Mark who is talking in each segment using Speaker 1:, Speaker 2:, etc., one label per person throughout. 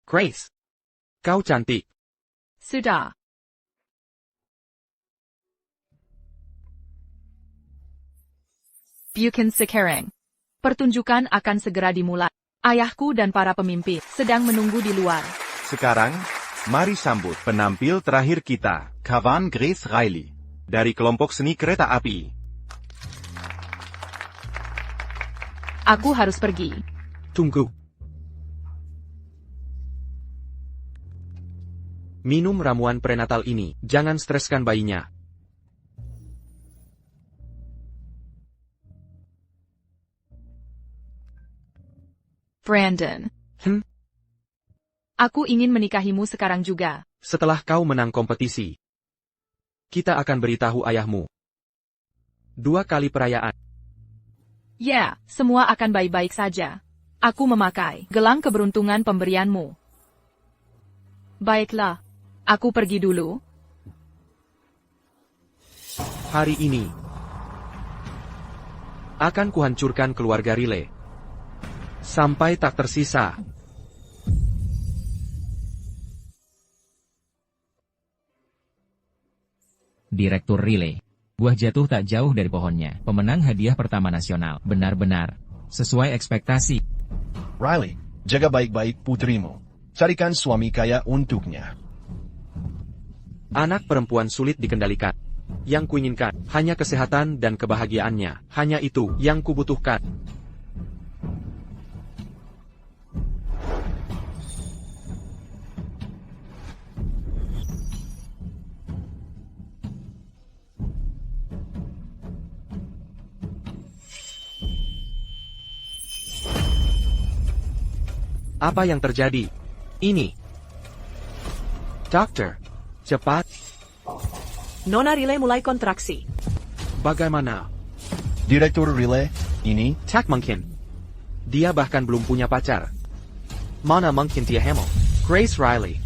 Speaker 1: Grace. Kau cantik.
Speaker 2: Sudah. Bukan sekarang. Pertunjukan akan segera dimulai. Ayahku dan para pemimpin sedang menunggu di luar.
Speaker 3: Sekarang, mari sambut penampil terakhir kita, Kawan Grace Riley, dari kelompok seni kereta api.
Speaker 2: Aku harus pergi.
Speaker 1: Tunggu. Minum ramuan prenatal ini, jangan streskan bayinya.
Speaker 2: Brandon. Aku ingin menikahimu sekarang juga.
Speaker 1: Setelah kau menang kompetisi, kita akan beritahu ayahmu. 2 kali perayaan.
Speaker 2: Ya, semua akan baik-baik saja. Aku memakai gelang keberuntungan pemberianmu. Baiklah, aku pergi dulu.
Speaker 1: Hari ini akan kuhancurkan keluarga Riley. Sampai tak tersisa.
Speaker 4: Direktur Riley. Buah jatuh tak jauh dari pohonnya. Pemenang hadiah pertama nasional. Benar-benar sesuai ekspektasi.
Speaker 5: Riley, jaga baik-baik putrimu. Carikan suami kaya untuknya.
Speaker 1: Anak perempuan sulit dikendalikan. Yang kuinginkan hanya kesehatan dan kebahagiaannya. Hanya itu yang kubutuhkan. Apa yang terjadi? Ini. Dokter, cepat.
Speaker 6: Nona Riley mulai kontraksi.
Speaker 1: Bagaimana?
Speaker 5: Direktur Riley, ini,
Speaker 1: Tak mungkin. Dia bahkan belum punya pacar. Mana mungkin dia hamil? Grace Riley.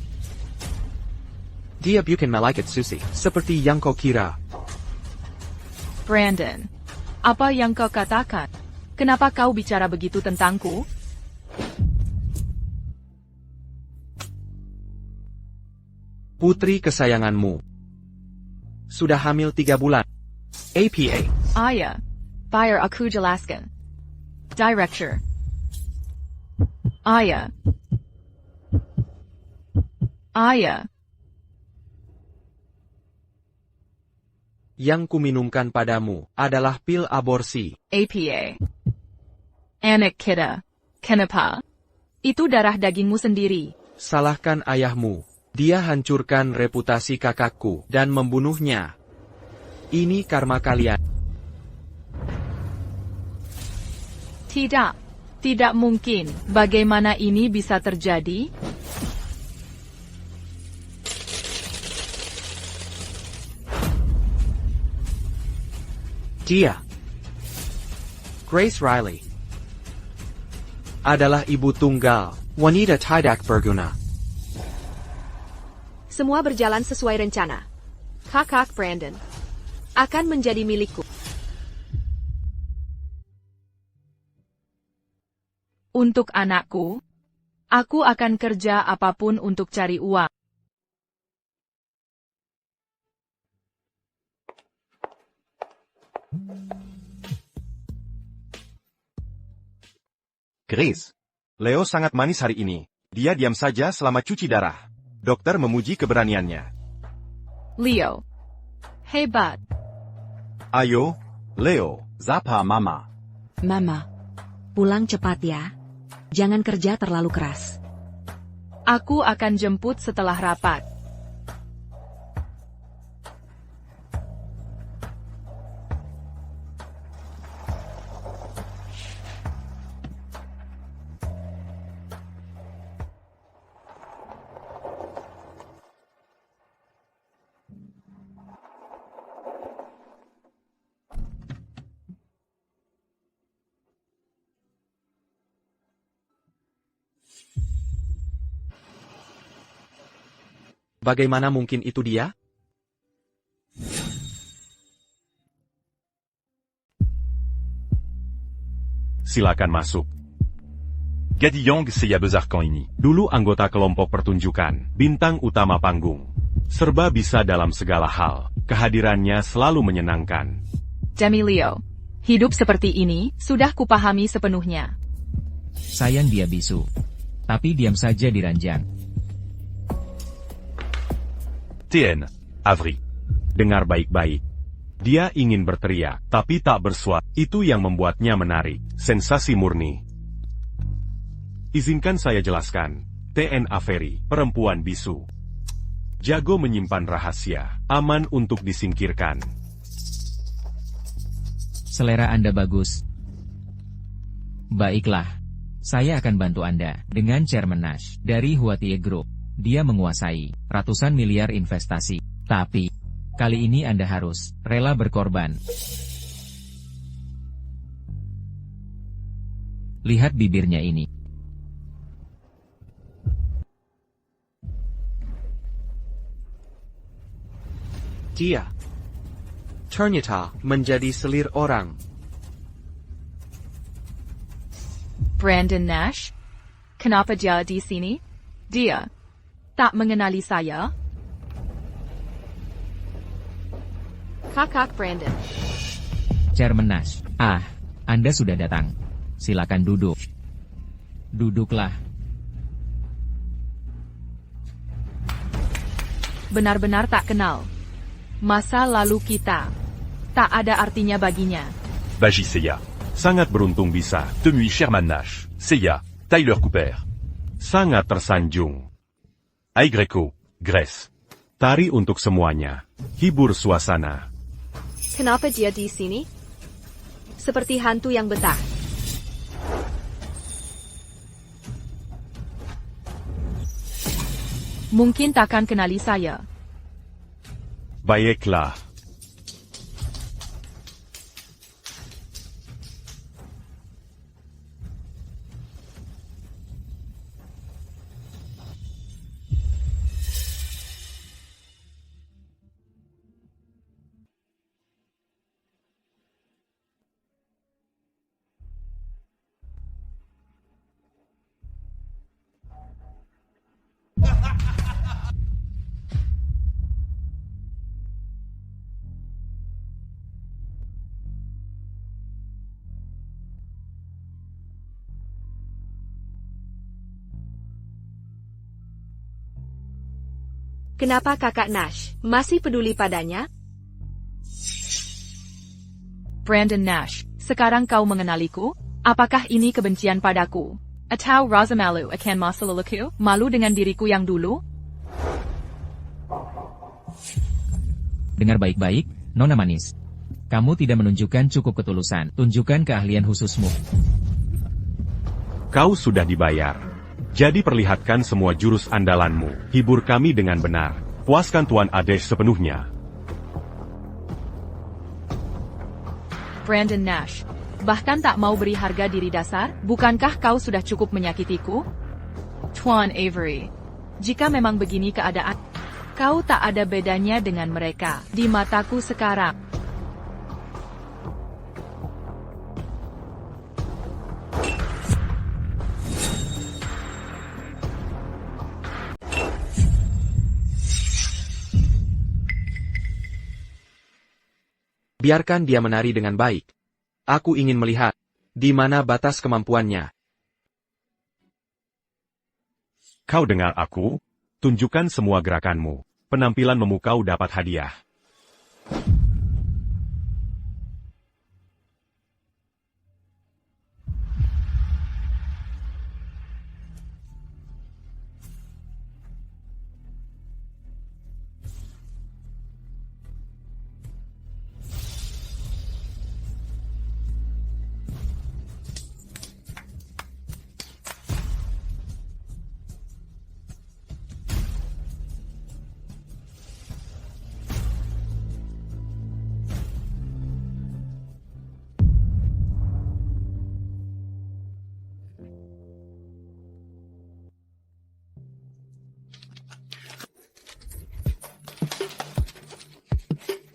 Speaker 1: Dia bukan malaikat suci, seperti yang kau kira.
Speaker 2: Brandon, apa yang kau katakan? Kenapa kau bicara begitu tentangku?
Speaker 1: Putri kesayanganmu sudah hamil 3 bulan. APA.
Speaker 2: Ayah, biar aku jelaskan. Director. Ayah. Ayah.
Speaker 1: Yang kuminumkan padamu adalah pil aborsi.
Speaker 2: APA. Anak kita. Kenapa? Itu darah dagingmu sendiri.
Speaker 1: Salahkan ayahmu. Dia hancurkan reputasi kakakku dan membunuhnya. Ini karma kalian.
Speaker 2: Tidak. Tidak mungkin. Bagaimana ini bisa terjadi?
Speaker 1: Dia, Grace Riley, adalah ibu tunggal, wanita tidak berguna.
Speaker 6: Semua berjalan sesuai rencana. Kakak Brandon akan menjadi milikku.
Speaker 2: Untuk anakku, aku akan kerja apapun untuk cari uang.
Speaker 3: Grace. Leo sangat manis hari ini. Dia diam saja selama cuci darah. Dokter memuji keberaniannya.
Speaker 2: Leo. Hebat.
Speaker 3: Ayo, Leo. Zapa mama.
Speaker 7: Mama, pulang cepat ya. Jangan kerja terlalu keras.
Speaker 2: Aku akan jemput setelah rapat.
Speaker 1: Bagaimana mungkin itu dia?
Speaker 3: Silakan masuk. Gadiyong Seya Bezarkan ini. Dulu anggota kelompok pertunjukan, bintang utama panggung. Serba bisa dalam segala hal. Kehadirannya selalu menyenangkan.
Speaker 2: Demilio. Hidup seperti ini, sudah kupahami sepenuhnya.
Speaker 4: Sayang dia bisu. Tapi diam saja di ranjang.
Speaker 3: TN. Avri. Dengar baik-baik. Dia ingin berteriak, tapi tak bersuara. Itu yang membuatnya menarik. Sensasi murni. Izinkan saya jelaskan. TN Averi, perempuan bisu. Jago menyimpan rahasia, aman untuk disingkirkan.
Speaker 4: Selera Anda bagus. Baiklah. Saya akan bantu Anda dengan Chairman Nash dari Huatie Group. Dia menguasai ratusan miliar investasi. Tapi, kali ini Anda harus rela berkorban. Lihat bibirnya ini.
Speaker 1: Dia ternyata menjadi selir orang.
Speaker 2: Brandon Nash? Kenapa dia di sini? Dia tak mengenali saya?
Speaker 6: Kakak Brandon.
Speaker 4: Chairman Nash. Anda sudah datang. Silakan duduk. Duduklah.
Speaker 2: Benar-benar tak kenal. Masa lalu kita tak ada artinya baginya.
Speaker 3: Bagi Seya. Sangat beruntung bisa temui Chairman Nash. Seya. Tyler Cooper. Sangat tersanjung. Ai Greco. Grace. Tari untuk semuanya. Hibur suasana.
Speaker 6: Kenapa dia di sini? Seperti hantu yang betah.
Speaker 2: Mungkin takkan kenali saya.
Speaker 3: Baiklah.
Speaker 6: Kenapa kakak Nash masih peduli padanya?
Speaker 2: Brandon Nash, sekarang kau mengenaliku? Apakah ini kebencian padaku? Atau rasa malu akan masa laluku? Malu dengan diriku yang dulu?
Speaker 4: Dengar baik-baik, Nona Manis. Kamu tidak menunjukkan cukup ketulusan. Tunjukkan keahlian khususmu.
Speaker 3: Kau sudah dibayar. Jadi perlihatkan semua jurus andalanmu. Hibur kami dengan benar. Puaskan Tuan Adesh sepenuhnya.
Speaker 2: Brandon Nash, bahkan tak mau beri harga diri dasar? Bukankah kau sudah cukup menyakitiku? Tuan Avery, jika memang begini keadaan, kau tak ada bedanya dengan mereka di mataku sekarang.
Speaker 1: Biarkan dia menari dengan baik. Aku ingin melihat di mana batas kemampuannya.
Speaker 3: Kau dengar aku? Tunjukkan semua gerakanmu. Penampilan memukau dapat hadiah.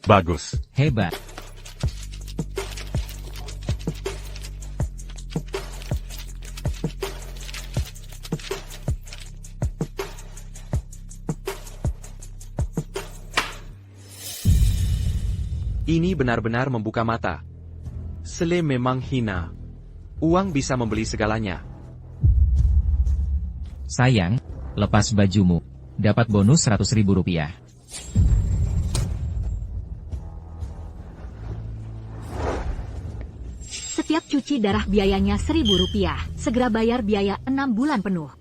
Speaker 3: Bagus.
Speaker 4: Hebat.
Speaker 1: Ini benar-benar membuka mata. Sele memang hina. Uang bisa membeli segalanya.
Speaker 4: Sayang, lepas bajumu. Dapat bonus 100.000 rupiah.
Speaker 7: Setiap cuci darah biayanya 1.000 rupiah. Segera bayar biaya 6 bulan penuh.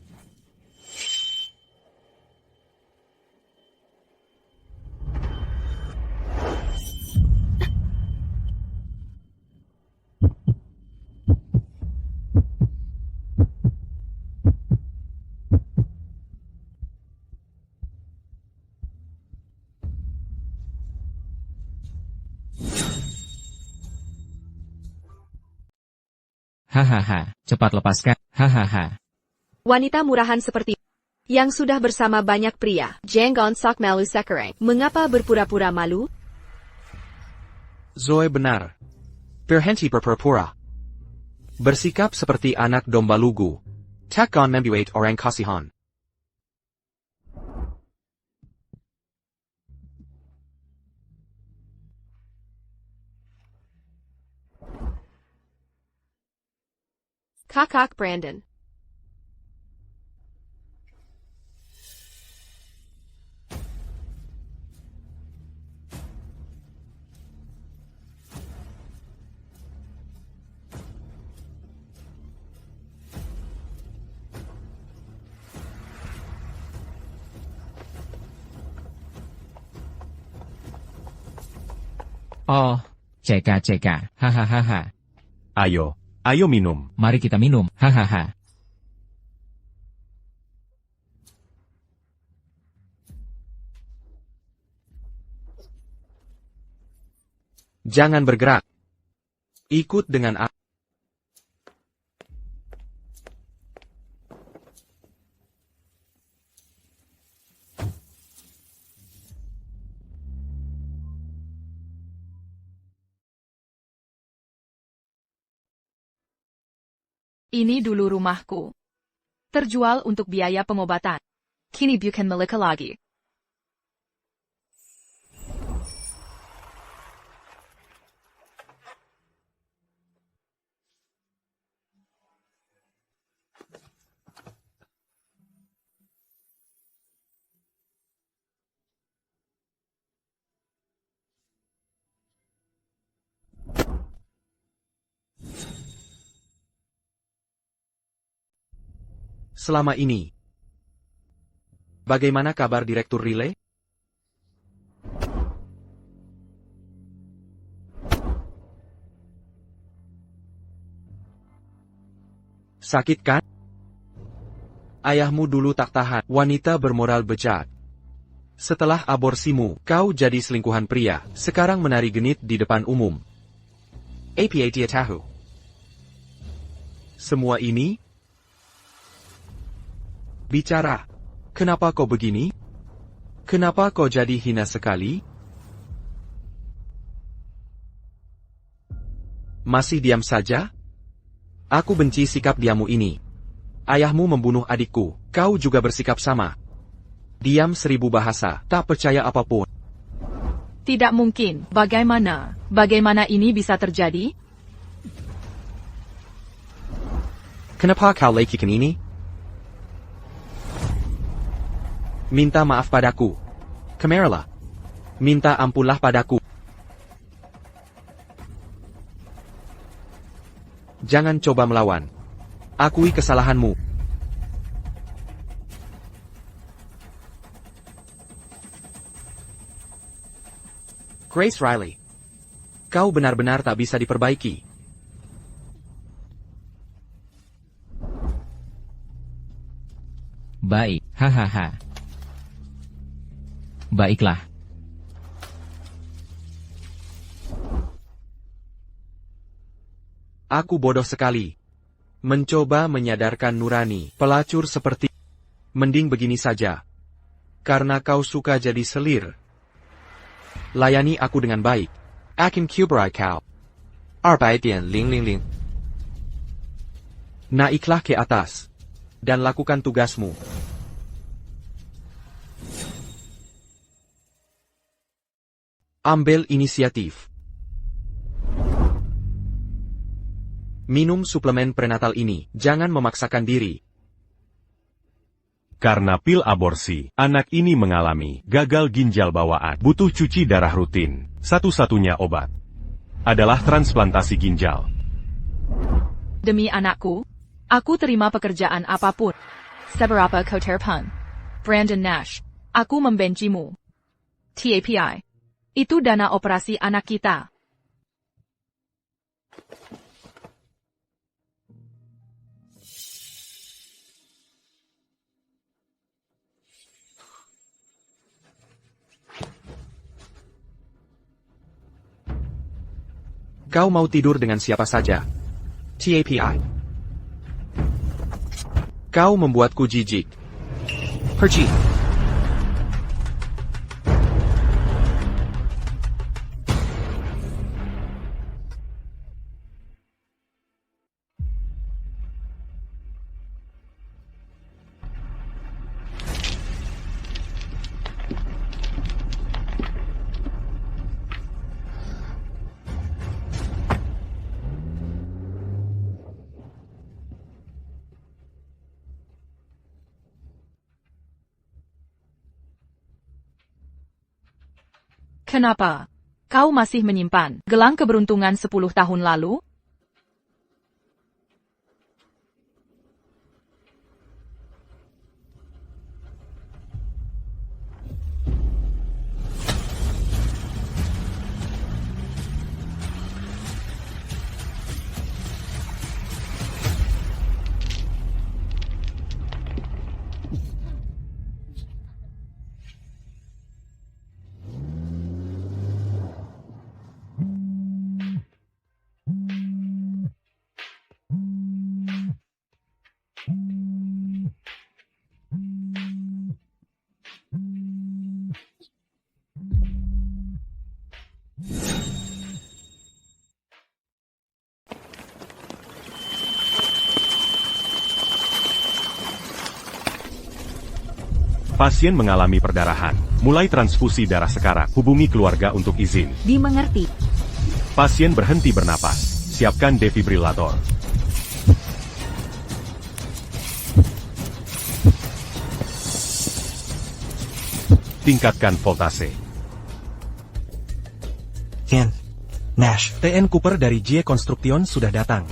Speaker 4: Hahaha, cepat lepaskan. Hahaha.
Speaker 6: Wanita murahan seperti yang sudah bersama banyak pria. Jangan sok malu sekarang. Mengapa berpura-pura malu?
Speaker 1: Zoe benar. Berhenti berpura-pura. Bersikap seperti anak domba lugu. Takkan membuat orang kasihan.
Speaker 6: Kakak Brandon.
Speaker 4: Oh, ceka. Hahaha.
Speaker 3: Ayo minum.
Speaker 4: Mari kita minum. Hahaha.
Speaker 1: Jangan bergerak. Ikut dengan aku.
Speaker 2: Ini dulu rumahku. Terjual untuk biaya pengobatan. Kini bukan milik lagi.
Speaker 1: Selama ini. Bagaimana kabar Direktur Rile? Sakit kan? Ayahmu dulu tak tahan, wanita bermoral bejat. Setelah aborsimu, kau jadi selingkuhan pria, sekarang menari genit di depan umum. Apa dia tahu? Semua ini? Bicara. Kenapa kau begini? Kenapa kau jadi hina sekali? Masih diam saja? Aku benci sikap diammu ini. Ayahmu membunuh adikku, kau juga bersikap sama. Diam 1000 bahasa, tak percaya apapun.
Speaker 2: Tidak mungkin. Bagaimana? Bagaimana ini bisa terjadi?
Speaker 1: Kenapa kau lakukan ini? Minta maaf padaku. Kemarilah. Minta ampunlah padaku. Jangan coba melawan. Akui kesalahanmu. Grace Riley. Kau benar-benar tak bisa diperbaiki.
Speaker 4: Baik, hahaha. Baiklah.
Speaker 1: Aku bodoh sekali. Mencoba menyadarkan Nurani, pelacur seperti. Mending begini saja. Karena kau suka jadi selir. Layani aku dengan baik. Akan kuberai kau. 200.000. Naiklah ke atas. Dan lakukan tugasmu. Ambil inisiatif. Minum suplemen prenatal ini, jangan memaksakan diri.
Speaker 3: Karena pil aborsi, anak ini mengalami gagal ginjal bawaan, butuh cuci darah rutin. Satu-satunya obat adalah transplantasi ginjal.
Speaker 2: Demi anakku, aku terima pekerjaan apapun. Seberapa kau terpun. Brandon Nash, aku membencimu. TAPI. Itu dana operasi anak kita.
Speaker 1: Kau mau tidur dengan siapa saja? TAPI. Kau membuatku jijik. Perci.
Speaker 2: Kenapa? Kau masih menyimpan gelang keberuntungan 10 tahun lalu?
Speaker 3: Pasien mengalami perdarahan. Mulai transfusi darah sekarang. Hubungi keluarga untuk izin.
Speaker 7: Dimengerti.
Speaker 3: Pasien berhenti bernapas. Siapkan defibrilator. Tingkatkan voltase.
Speaker 8: Tian, Nash,
Speaker 9: TN Cooper dari Jie Construction sudah datang.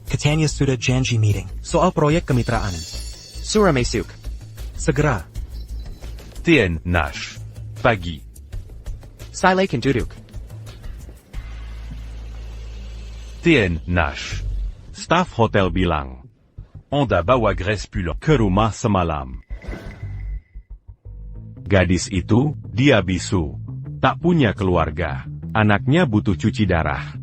Speaker 8: Catania sudah janji meeting.
Speaker 9: Soal proyek kemitraan.
Speaker 1: Surah Mesuk.
Speaker 9: Segera.
Speaker 3: Tien Nash. Pagi.
Speaker 1: Silakan duduk.
Speaker 3: Tien Nash. Staf hotel bilang, Anda bawa Grace pulang ke rumah semalam. Gadis itu, dia bisu. Tak punya keluarga. Anaknya butuh cuci darah.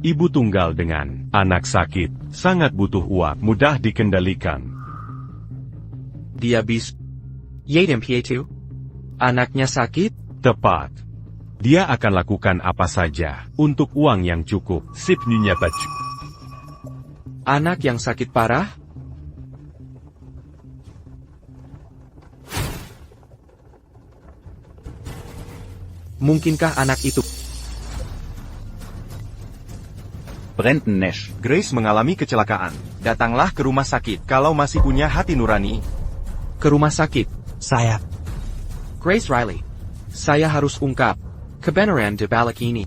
Speaker 3: Ibu tunggal dengan anak sakit. Sangat butuh uang. Mudah dikendalikan.
Speaker 1: Dia bis. Yadem P2? Anaknya sakit?
Speaker 3: Tepat. Dia akan lakukan apa saja untuk uang yang cukup. Sip Nyonya Baju.
Speaker 1: Anak yang sakit parah? Mungkinkah anak itu?
Speaker 10: Brandon Nash.
Speaker 9: Grace mengalami kecelakaan. Datanglah ke rumah sakit kalau masih punya hati nurani.
Speaker 1: Ke rumah sakit.
Speaker 8: Saya.
Speaker 1: Grace Riley. Saya harus ungkap kebenaran di balik ini.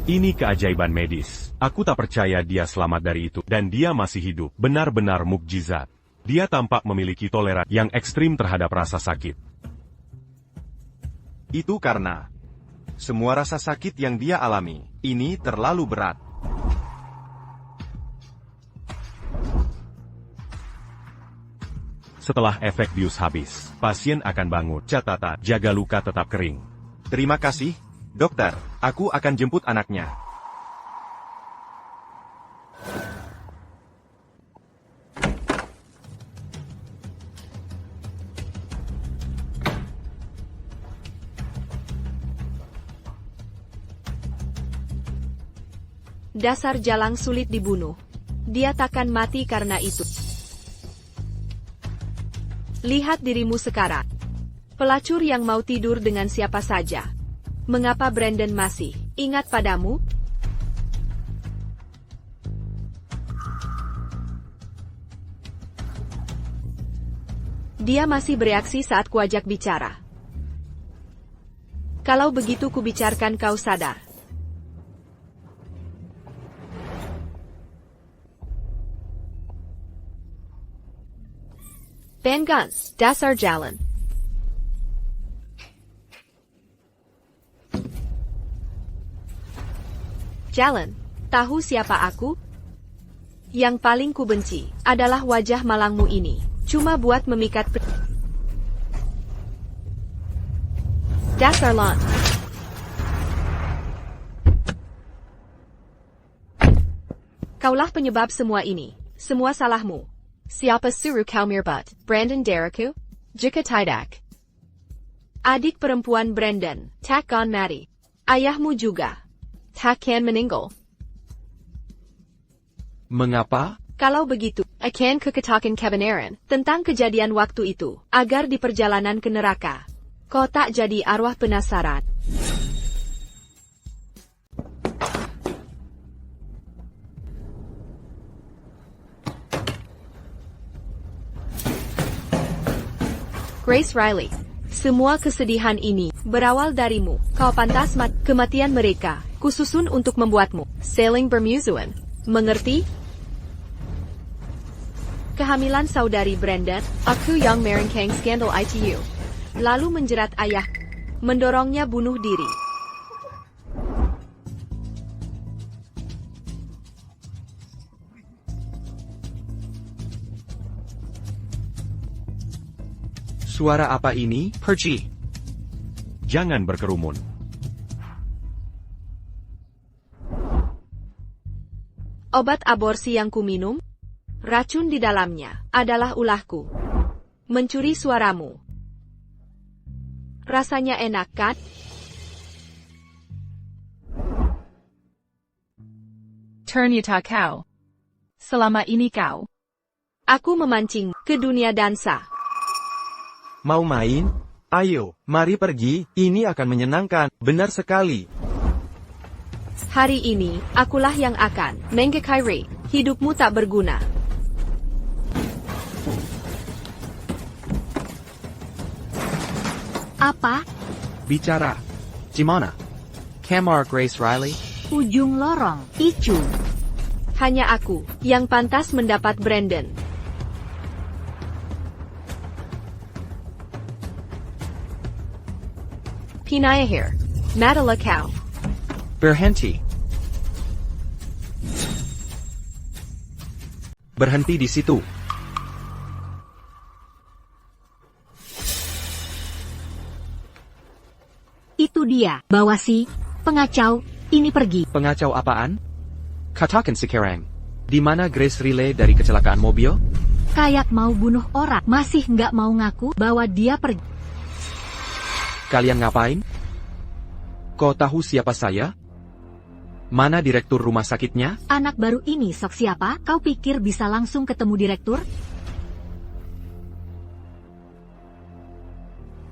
Speaker 3: Ini keajaiban medis. Aku tak percaya dia selamat dari itu. Dan dia masih hidup. Benar-benar mukjizat. Dia tampak memiliki toleransi yang ekstrim terhadap rasa sakit.
Speaker 9: Itu karena semua rasa sakit yang dia alami, ini terlalu berat.
Speaker 3: Setelah efek bius habis, pasien akan bangun. Catatan, jaga luka tetap kering.
Speaker 9: Terima kasih, dokter. Aku akan jemput anaknya.
Speaker 6: Dasar jalang sulit dibunuh. Dia takkan mati karena itu. Lihat dirimu sekarang. Pelacur yang mau tidur dengan siapa saja. Mengapa Brandon masih Ingat padamu? Dia masih bereaksi saat kuajak bicara. Kalau begitu kubicarkan kau sadar. Ben Guns, dasar jalan. Jalan, tahu siapa aku? Yang paling kubenci adalah wajah malangmu ini. Cuma buat memikat dasar lon. Kaulah penyebab semua ini. Semua salahmu. Siapa suruh kau mirbut? Brandon Dereku? Jika tidak. Adik perempuan Brandon, takkan mati. Ayahmu juga. Takkan meninggal.
Speaker 1: Mengapa?
Speaker 6: Kalau begitu, akan kukatakan kebenaran tentang kejadian waktu itu, agar di perjalanan ke neraka, kau tak jadi arwah penasaran. Grace Riley, semua kesedihan ini berawal darimu. Kau pantas kematian mereka, kususun untuk membuatmu saling bermusuhan. Mengerti? Kehamilan saudari Brandon, aku yang merengkeng skandal ITU. Lalu menjerat ayah, mendorongnya bunuh diri.
Speaker 1: Suara apa ini? Pergi.
Speaker 3: Jangan berkerumun.
Speaker 6: Obat aborsi yang kuminum? Racun di dalamnya adalah ulahku. Mencuri suaramu. Rasanya enak, kan?
Speaker 2: Ternyata kau. Selama ini kau.
Speaker 6: Aku memancing ke dunia dansa.
Speaker 9: Mau main? Ayo, mari pergi, ini akan menyenangkan, benar sekali.
Speaker 6: Hari ini, akulah yang akan mengakhiri hidupmu tak berguna.
Speaker 7: Apa?
Speaker 1: Bicara. Gimana? Kamar Grace Riley?
Speaker 7: Ujung lorong, Icu.
Speaker 6: Hanya aku yang pantas mendapat Brandon. Pinayahir. Madala kau.
Speaker 1: Berhenti. Berhenti di situ.
Speaker 7: Itu dia, Bawasi, pengacau, ini pergi.
Speaker 1: Pengacau apaan? Katakan sekarang. Di mana Grace Riley dari kecelakaan mobil?
Speaker 7: Kayak mau bunuh orang, masih nggak mau ngaku bahwa dia pergi.
Speaker 1: Kalian ngapain? Kau tahu siapa saya? Mana direktur rumah sakitnya?
Speaker 7: Anak baru ini sok siapa? Kau pikir bisa langsung ketemu direktur?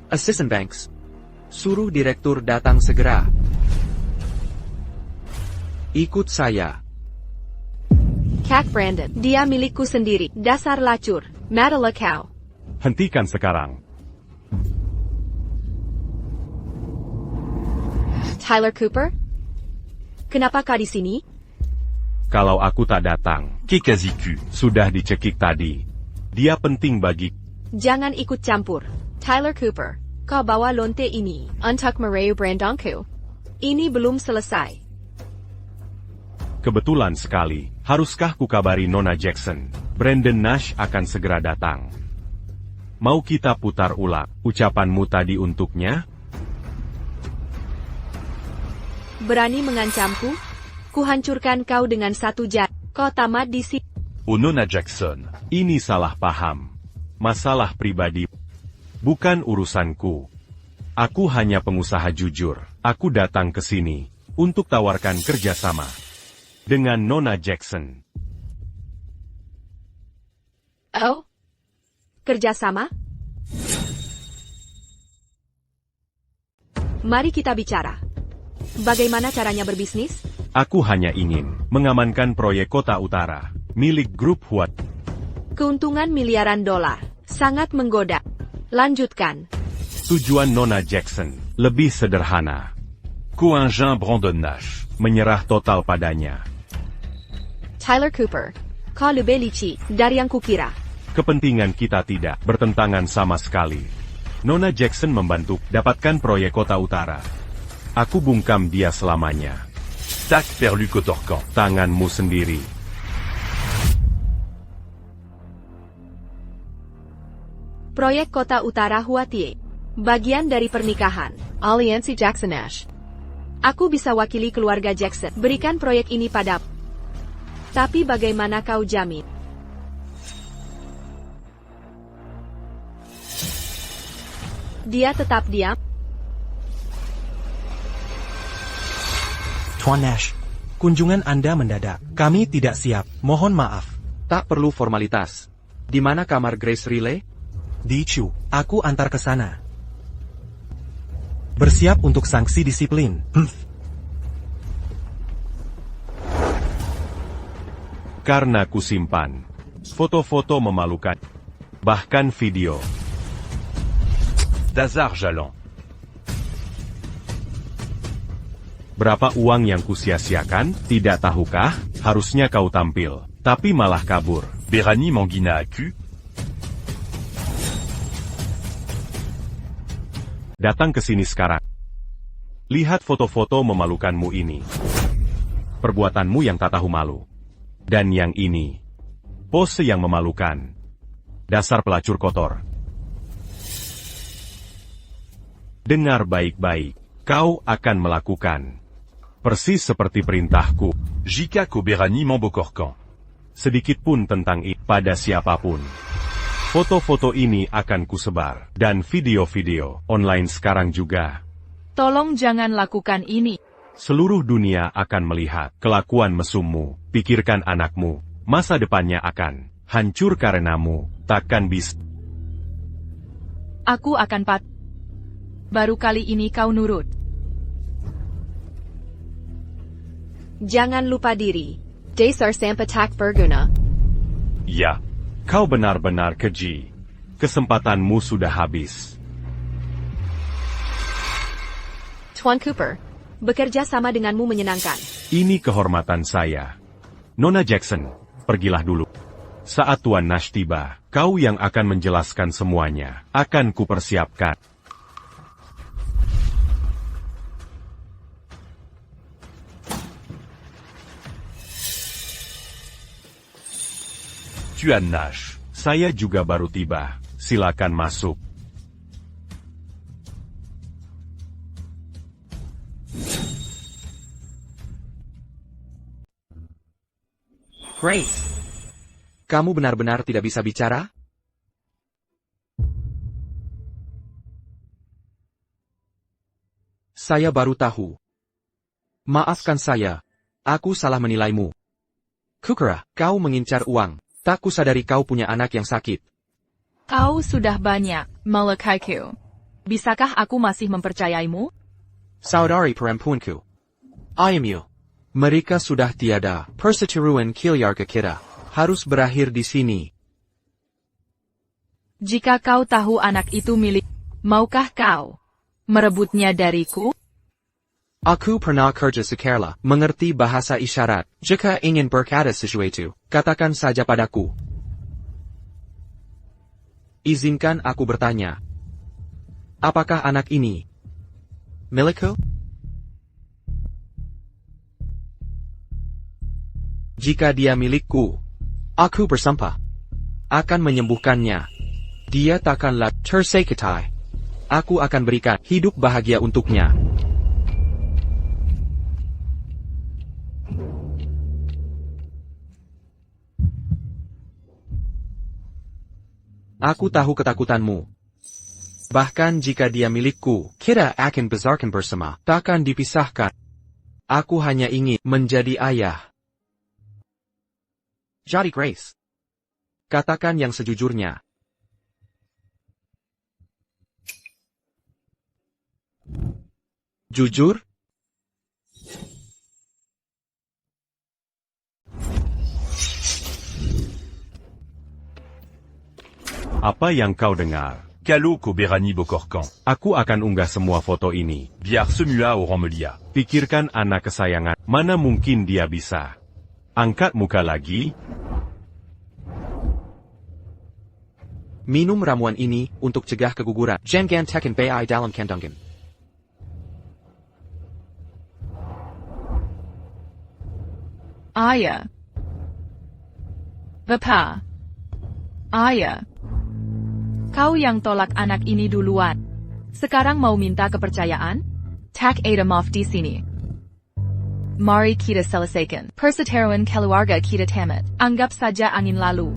Speaker 1: Assistant Banks. Suruh direktur datang segera. Ikut saya.
Speaker 6: Kak Brandon, dia milikku sendiri. Dasar lacur. Madala kau.
Speaker 3: Hentikan sekarang.
Speaker 6: Tyler Cooper? Kenapa kau di sini?
Speaker 3: Kalau aku tak datang, Kikaziku sudah dicekik tadi. Dia penting bagi...
Speaker 6: Jangan ikut campur. Tyler Cooper, kau bawa lonte ini untuk merayu Brandonku. Ini belum selesai.
Speaker 3: Kebetulan sekali, haruskah kukabari Nona Jackson? Brandon Nash akan segera datang. Mau kita putar ulang ucapanmu tadi untuknya?
Speaker 6: Berani mengancamku? Kuhancurkan kau dengan satu jari. Kau tamat di sini.
Speaker 3: Nona Jackson, ini salah paham. Masalah pribadi. Bukan urusanku. Aku hanya pengusaha jujur. Aku datang ke sini untuk tawarkan kerjasama dengan Nona Jackson.
Speaker 6: Oh? Kerjasama? Mari kita bicara. Bagaimana caranya berbisnis?
Speaker 3: Aku hanya ingin mengamankan proyek Kota Utara, milik grup Huat.
Speaker 6: Keuntungan miliaran dolar. Sangat menggoda. Lanjutkan.
Speaker 3: Tujuan Nona Jackson lebih sederhana. Coingin Brandon Nash menyerah total padanya.
Speaker 6: Tyler Cooper. Kau lebih licik dari yang kukira.
Speaker 3: Kepentingan kita tidak bertentangan sama sekali. Nona Jackson membantu dapatkan proyek Kota Utara. Aku bungkam dia selamanya. Tak perlu kotorkan tanganmu sendiri.
Speaker 6: Proyek Kota Utara Huatie. Bagian dari pernikahan. Aliansi Jackson Nash. Aku bisa wakili keluarga Jackson. Berikan proyek ini padaku. Tapi bagaimana kau jamin? Dia tetap diam.
Speaker 8: Tuan Nash, kunjungan Anda mendadak. Kami tidak siap. Mohon maaf.
Speaker 1: Tak perlu formalitas. Di mana kamar Grace Riley?
Speaker 8: Di Chu, aku antar ke sana. Bersiap untuk sanksi disiplin.
Speaker 3: Karena kusimpan foto-foto memalukan, bahkan video. Dazar Jalon. Berapa uang yang kusia-siakan? Tidak tahukah? Harusnya kau tampil, tapi malah kabur. Berani menghina aku? Datang ke sini sekarang. Lihat foto-foto memalukanmu ini. Perbuatanmu yang tak tahu malu. Dan yang ini. Pose yang memalukan. Dasar pelacur kotor. Dengar baik-baik. Kau akan melakukan persis seperti perintahku. Jika kau berani membocorkan sedikit pun tentang itu pada siapapun. Foto-foto ini akan kusebar, dan video-video online sekarang juga.
Speaker 2: Tolong jangan lakukan ini.
Speaker 3: Seluruh dunia akan melihat kelakuan mesummu. Pikirkan anakmu, masa depannya akan hancur karenamu, takkan bisa.
Speaker 2: Aku akan baru kali ini kau nurut.
Speaker 6: Jangan lupa diri. Dasar Sampatak berguna.
Speaker 3: Ya, kau benar-benar keji. Kesempatanmu sudah habis.
Speaker 6: Tuan Cooper, bekerja sama denganmu menyenangkan.
Speaker 3: Ini kehormatan saya. Nona Jackson, pergilah dulu. Saat Tuan Nash tiba, kau yang akan menjelaskan semuanya. Akan kupersiapkan. Tuan Nash, saya juga baru tiba. Silakan masuk.
Speaker 1: Grace, kamu benar-benar tidak bisa bicara? Saya baru tahu. Maafkan saya. Aku salah menilaimu. Kukira, kau mengincar uang. Tak kusadari kau punya anak yang sakit.
Speaker 2: Kau sudah banyak melukaiku. Bisakah aku masih mempercayaimu?
Speaker 1: Saudari perempuanku. Ayamyu. Mereka sudah tiada. Perseteruan keluarga kita harus berakhir di sini.
Speaker 2: Jika kau tahu anak itu milik, maukah kau merebutnya dariku?
Speaker 1: Aku pernah kerja sekarang, mengerti bahasa isyarat. Jika ingin berkata sesuatu, katakan saja padaku. Izinkan aku bertanya. Apakah anak ini milikku? Jika dia milikku, aku bersumpah akan menyembuhkannya. Dia takkanlah tersakitai. Aku akan berikan hidup bahagia untuknya. Aku tahu ketakutanmu. Bahkan jika dia milikku, kita akan besarkan bersama, takkan dipisahkan. Aku hanya ingin menjadi ayah. Jadi Grace, katakan yang sejujurnya. Jujur?
Speaker 3: Apa yang kau dengar? Calo Koberani Bokorkan. Aku akan unggah semua foto ini. Biar semua orang melihat. Pikirkan anak kesayangan. Mana mungkin dia bisa. Angkat muka lagi.
Speaker 1: Minum ramuan ini untuk cegah keguguran. Jangan tekan BI dalam kandungan.
Speaker 2: Ayah. Bapa. Ayah. Kau yang tolak anak ini duluan. Sekarang mau minta kepercayaan? Tak ada maaf di sini. Mari kita selesaikan. Perseteruan keluarga kita tamat. Anggap saja angin lalu.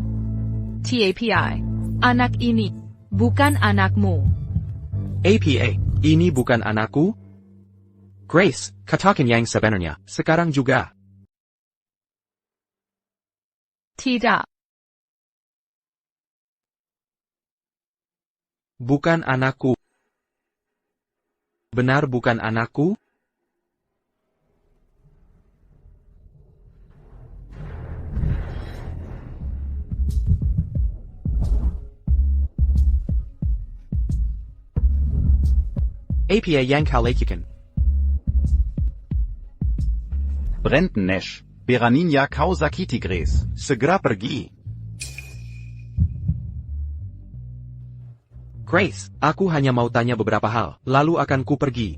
Speaker 2: TAPI. Anak ini bukan anakmu.
Speaker 1: APA, ini bukan anakku? Grace, katakan yang sebenarnya, sekarang juga.
Speaker 2: Tidak.
Speaker 1: Bukan anakku. Benar bukan anakku? APA yang kau lakukan.
Speaker 10: Brandon Nash. Beraninya kau sakiti Grace.
Speaker 9: Segera pergi.
Speaker 1: Grace, aku hanya mau tanya beberapa hal, lalu akan ku pergi.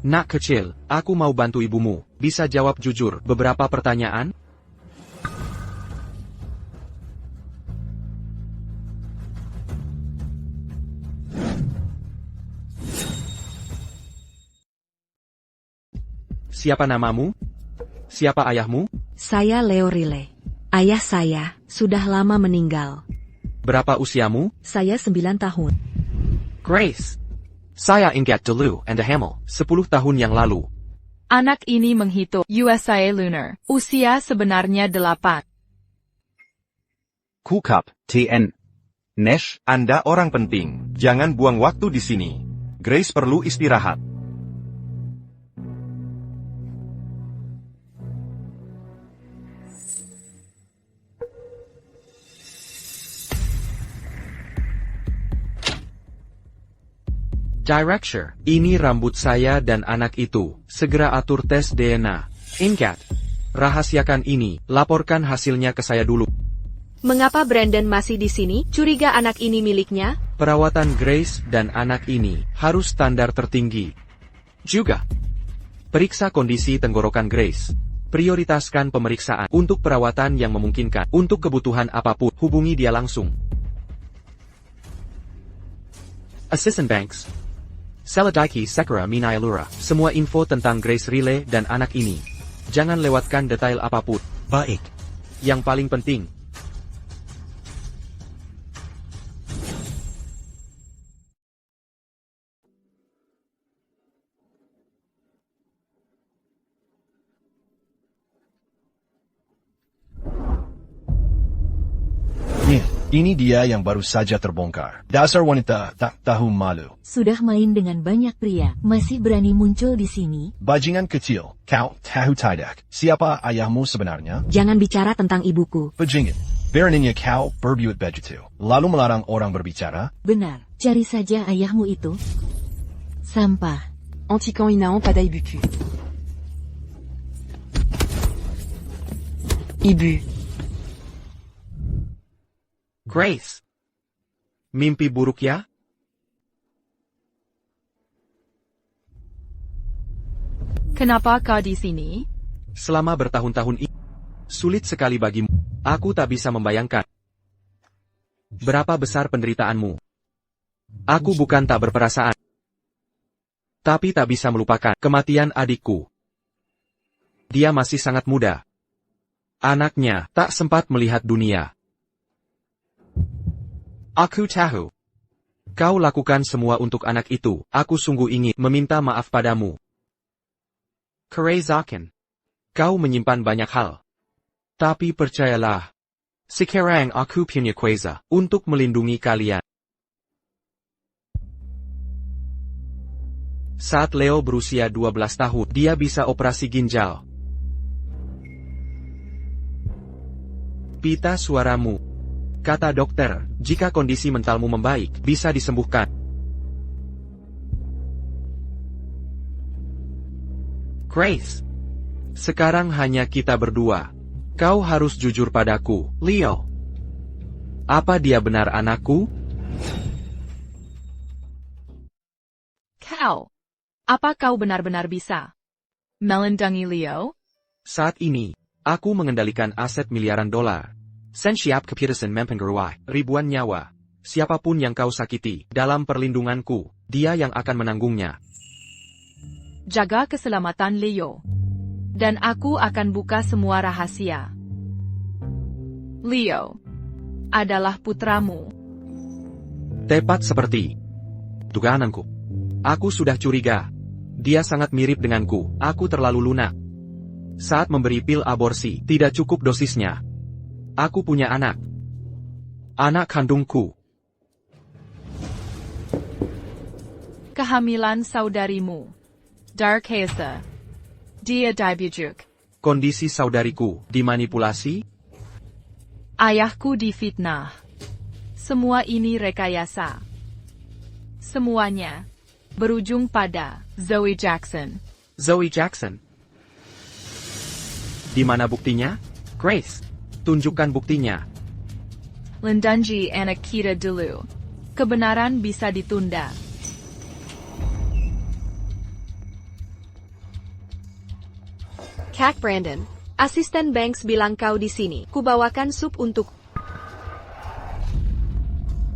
Speaker 1: Nak kecil, aku mau bantu ibumu. Bisa jawab jujur beberapa pertanyaan? Siapa namamu? Siapa ayahmu?
Speaker 7: Saya Leo Rile. Ayah saya sudah lama meninggal.
Speaker 1: Berapa usiamu?
Speaker 7: Saya 9 tahun.
Speaker 1: Grace. Saya ingat dulu Anda hamil 10 tahun yang lalu.
Speaker 2: Anak ini menghitung USA Lunar. Usia sebenarnya 8.
Speaker 10: Kukap, TN. Nash.
Speaker 9: Anda orang penting. Jangan buang waktu di sini. Grace perlu istirahat.
Speaker 1: Director, ini rambut saya dan anak itu. Segera atur tes DNA. Ingat, rahasiakan ini. Laporkan hasilnya ke saya dulu.
Speaker 6: Mengapa Brandon masih di sini? Curiga anak ini miliknya?
Speaker 1: Perawatan Grace dan anak ini harus standar tertinggi. Juga, periksa kondisi tenggorokan Grace. Prioritaskan pemeriksaan untuk perawatan yang memungkinkan. Untuk kebutuhan apapun, hubungi dia langsung. Assistant Banks. Seladaiki Sekura Minayalura. Semua info tentang Grace Rile dan anak ini. Jangan lewatkan detail apapun.
Speaker 8: Baik.
Speaker 1: Yang paling penting,
Speaker 5: Ini dia yang baru saja terbongkar. Dasar wanita tak tahu malu.
Speaker 7: Sudah main dengan banyak pria, masih berani muncul di sini?
Speaker 5: Bajingan kecil, kau tahu tidak siapa ayahmu sebenarnya?
Speaker 7: Jangan bicara tentang ibuku.
Speaker 5: Bajingan, beraninya kau berbuat begitu, lalu melarang orang berbicara?
Speaker 7: Benar, cari saja ayahmu itu. Sampah.
Speaker 11: Antican Inaan Padai Buku. Ibu.
Speaker 1: Grace. Mimpi buruk ya?
Speaker 2: Kenapa kau di sini?
Speaker 1: Selama bertahun-tahun ini, sulit sekali bagimu. Aku tak bisa membayangkan berapa besar penderitaanmu. Aku bukan tak berperasaan, tapi tak bisa melupakan kematian adikku. Dia masih sangat muda. Anaknya tak sempat melihat dunia. Aku tahu. Kau lakukan semua untuk anak itu. Aku sungguh ingin meminta maaf padamu. Kerezakan. Kau menyimpan banyak hal. Tapi percayalah. Sekarang aku punya kuasa untuk melindungi kalian. Saat Leo berusia 12 tahun, dia bisa operasi ginjal. Pita suaramu. Kata dokter, jika kondisi mentalmu membaik, bisa disembuhkan. Grace. Sekarang hanya kita berdua. Kau harus jujur padaku, Leo. Apa dia benar anakku?
Speaker 2: Kau. Apa kau benar-benar bisa melindungi Leo?
Speaker 1: Saat ini, aku mengendalikan aset miliaran dolar. Sen siap kepidasan mempengaruhi ribuan nyawa. Siapapun yang kau sakiti, dalam perlindunganku, dia yang akan menanggungnya.
Speaker 2: Jaga keselamatan Leo. Dan aku akan buka semua rahasia. Leo adalah putramu.
Speaker 1: Tepat seperti dugaanku. Aku sudah curiga. Dia sangat mirip denganku, aku terlalu lunak. Saat memberi pil aborsi, tidak cukup dosisnya. Aku punya anak. Anak kandungku.
Speaker 2: Kehamilan saudarimu. Darkesa. Dia dibujuk.
Speaker 1: Kondisi saudariku dimanipulasi?
Speaker 2: Ayahku difitnah. Semua ini rekayasa. Semuanya berujung pada Zoe Jackson.
Speaker 1: Zoe Jackson? Di mana buktinya? Grace, tunjukkan buktinya.
Speaker 2: Lindungi anak kita dulu. Kebenaran bisa ditunda.
Speaker 6: Kak Brandon, asisten Banks bilang kau di sini. Kubawakan sup untuk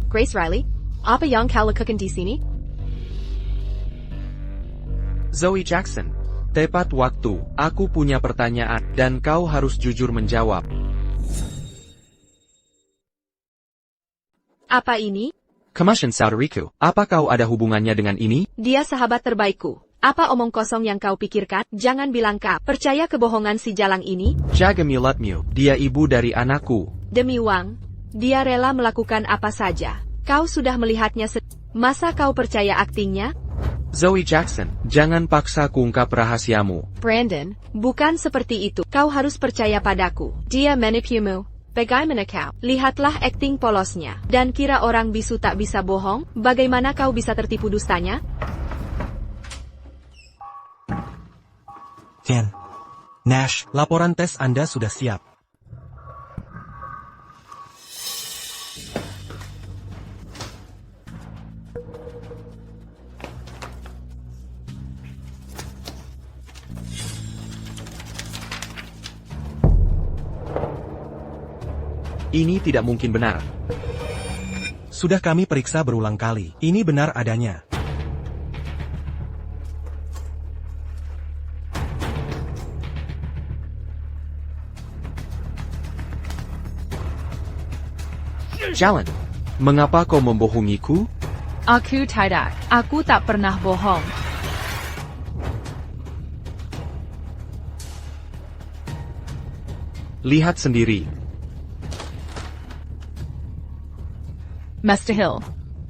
Speaker 6: Grace Riley. Apa yang kau lakukan di sini?
Speaker 1: Zoe Jackson, tepat waktu. Aku punya pertanyaan, dan kau harus jujur menjawab.
Speaker 6: Apa ini?
Speaker 1: Kemasyan saudariku, apa kau ada hubungannya dengan ini?
Speaker 6: Dia sahabat terbaikku. Apa omong kosong yang kau pikirkan? Jangan bilang kau percaya kebohongan si jalang ini.
Speaker 1: Jaga mulutmu, dia ibu dari anakku.
Speaker 6: Demi uang, dia rela melakukan apa saja. Kau sudah melihatnya masa kau percaya aktingnya?
Speaker 1: Zoe Jackson, jangan paksa kuungkap rahasiamu.
Speaker 6: Brandon, bukan seperti itu. Kau harus percaya padaku. Dia menipumu. Bagaimana kau? Lihatlah akting polosnya. Dan kira orang bisu tak bisa bohong? Bagaimana kau bisa tertipu dustanya?
Speaker 8: Ken. Nash, laporan tes Anda sudah siap.
Speaker 1: Ini tidak mungkin benar.
Speaker 8: Sudah kami periksa berulang kali. Ini benar adanya.
Speaker 1: Jalan. Mengapa kau membohongiku?
Speaker 2: Aku tidak. Aku tak pernah bohong.
Speaker 1: Lihat sendiri.
Speaker 2: Mr. Hill,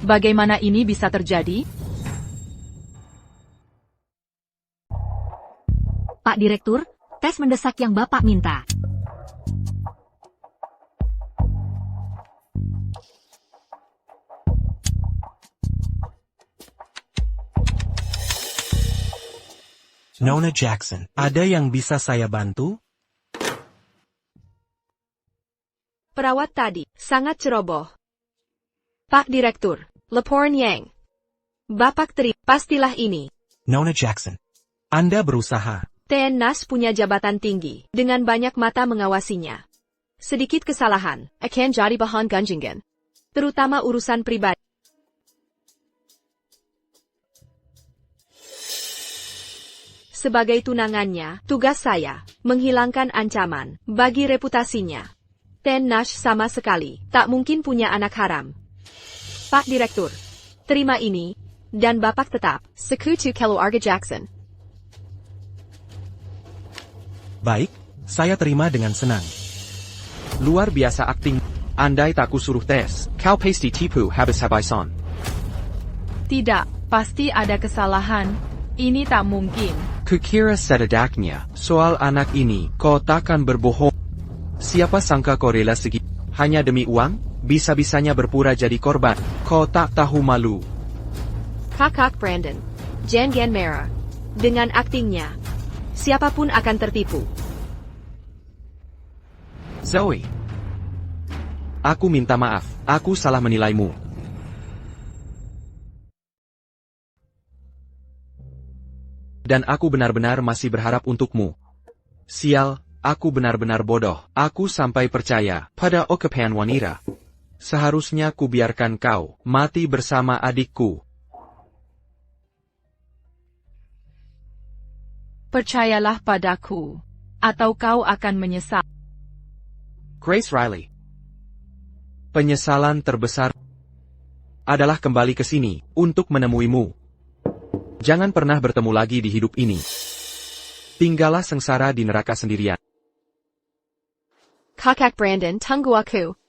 Speaker 2: bagaimana ini bisa terjadi?
Speaker 7: Pak Direktur, tes mendesak yang Bapak minta.
Speaker 8: Nona Jackson, ada yang bisa saya bantu?
Speaker 6: Perawat tadi, sangat ceroboh. Pak Direktur, laporan yang Bapak terima, pastilah ini.
Speaker 8: Nona Jackson, Anda berusaha.
Speaker 6: TN Nash punya jabatan tinggi, dengan banyak mata mengawasinya. Sedikit kesalahan, akan jadi bahan gunjingan. Terutama urusan pribadi. Sebagai tunangannya, tugas saya, menghilangkan ancaman, bagi reputasinya. TN Nash sama sekali, tak mungkin punya anak haram. Pak Direktur, terima ini, dan Bapak tetap, sekutu keluarga Jackson.
Speaker 8: Baik, saya terima dengan senang.
Speaker 1: Luar biasa akting. Andai tak kusuruh tes, kau pasti tipu habis-habisan.
Speaker 2: Tidak, pasti ada kesalahan. Ini tak mungkin.
Speaker 1: Kukira setidaknya, soal anak ini, kau takkan berbohong. Siapa sangka kau rela segitu, hanya demi uang? Bisa-bisanya berpura jadi korban. Kau tak tahu malu.
Speaker 6: Kakak Brandon. Jangan merah. Dengan aktingnya, siapapun akan tertipu.
Speaker 1: Zoe. Aku minta maaf, aku salah menilaimu. Dan aku benar-benar masih berharap untukmu. Sial, aku benar-benar bodoh. Aku sampai percaya pada Okapan wanita. Seharusnya ku biarkan kau mati bersama adikku.
Speaker 2: Percayalah padaku, atau kau akan menyesal.
Speaker 1: Grace Riley. Penyesalan terbesar adalah kembali ke sini untuk menemuimu. Jangan pernah bertemu lagi di hidup ini. Tinggallah sengsara di neraka sendirian.
Speaker 6: Kakak Brandon, tunggu aku.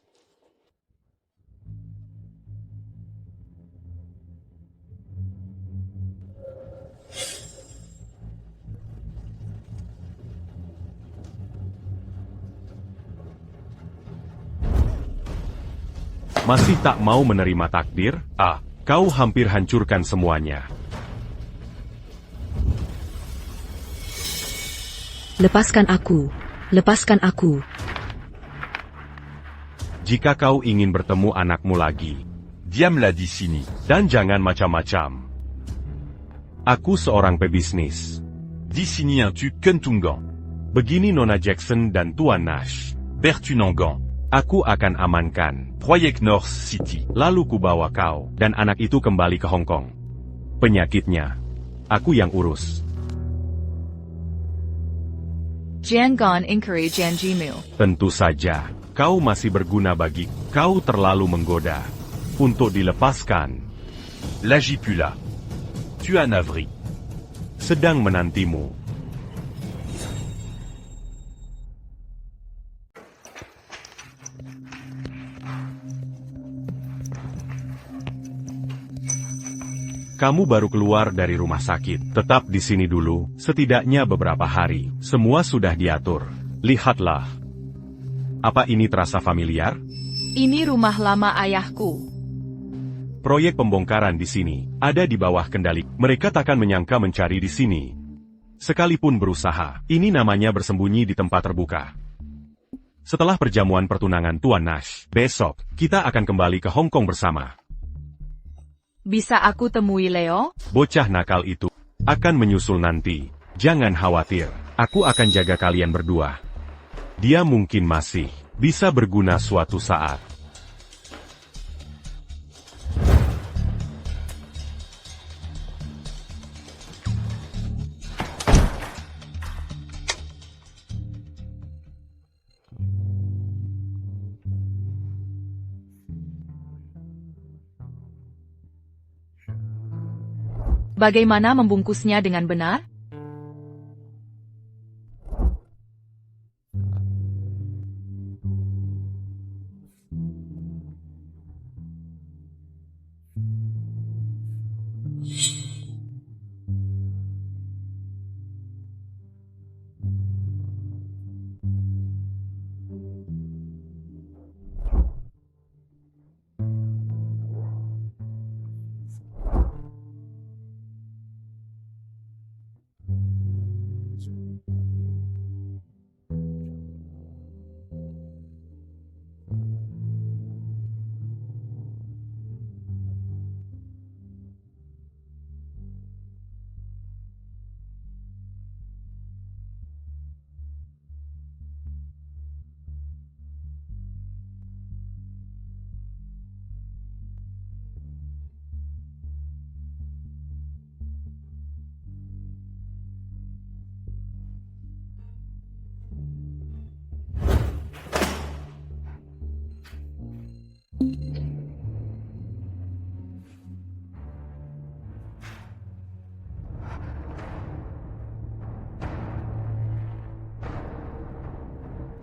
Speaker 3: Masih tak mau menerima takdir? Kau hampir hancurkan semuanya.
Speaker 7: Lepaskan aku. Lepaskan aku.
Speaker 3: Jika kau ingin bertemu anakmu lagi, diamlah di sini, dan jangan macam-macam. Aku seorang pebisnis. Di sini tu Kentungan. Begini Nona Jackson dan Tuan Nash. Bertunangan. Aku akan amankan proyek North City. Lalu kubawa kau dan anak itu kembali ke Hong Kong. Penyakitnya, aku yang urus.
Speaker 2: Jangan ingkari janjimu.
Speaker 3: Tentu saja, kau masih berguna bagi kau terlalu menggoda. Untuk dilepaskan. Lagi pula. Tu as navri. Sedang menantimu. Kamu baru keluar dari rumah sakit. Tetap di sini dulu, setidaknya beberapa hari. Semua sudah diatur. Lihatlah. Apa ini terasa familiar?
Speaker 2: Ini rumah lama ayahku.
Speaker 3: Proyek pembongkaran di sini ada di bawah kendali. Mereka takkan menyangka mencari di sini. Sekalipun berusaha, ini namanya bersembunyi di tempat terbuka. Setelah perjamuan pertunangan Tuan Nash, besok kita akan kembali ke Hong Kong bersama.
Speaker 2: Bisa aku temui Leo?
Speaker 3: Bocah nakal itu akan menyusul nanti. Jangan khawatir, aku akan jaga kalian berdua. Dia mungkin masih bisa berguna suatu saat.
Speaker 2: Bagaimana membungkusnya dengan benar?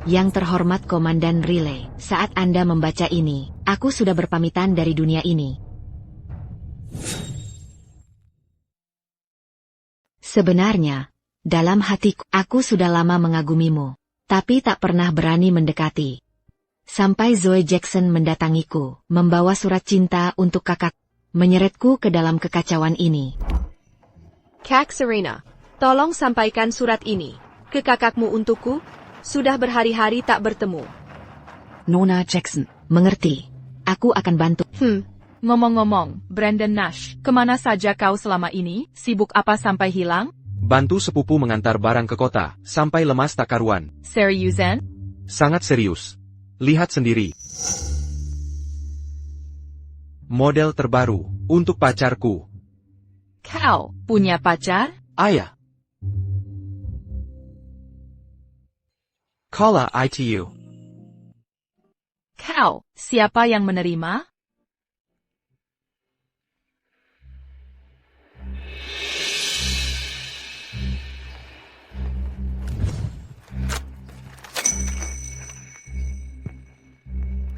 Speaker 7: Yang terhormat Komandan Riley, saat Anda membaca ini, aku sudah berpamitan dari dunia ini. Sebenarnya, dalam hatiku, aku sudah lama mengagumimu, tapi tak pernah berani mendekati. Sampai Zoe Jackson mendatangiku, membawa surat cinta untuk kakak, menyeretku ke dalam kekacauan ini.
Speaker 6: Kak Serena, tolong sampaikan surat ini ke kakakmu untukku. Sudah berhari-hari tak bertemu.
Speaker 11: Nona Jackson.
Speaker 7: Mengerti. Aku akan bantu.
Speaker 2: Ngomong-ngomong, Brandon Nash, kemana saja kau selama ini? Sibuk apa sampai hilang?
Speaker 1: Bantu sepupu mengantar barang ke kota, sampai lemas tak karuan.
Speaker 2: Seriusan?
Speaker 1: Sangat serius. Lihat sendiri. Model terbaru, untuk pacarku.
Speaker 2: Kau punya pacar?
Speaker 1: Ayah. Kala ITU.
Speaker 2: Kau, siapa yang menerima?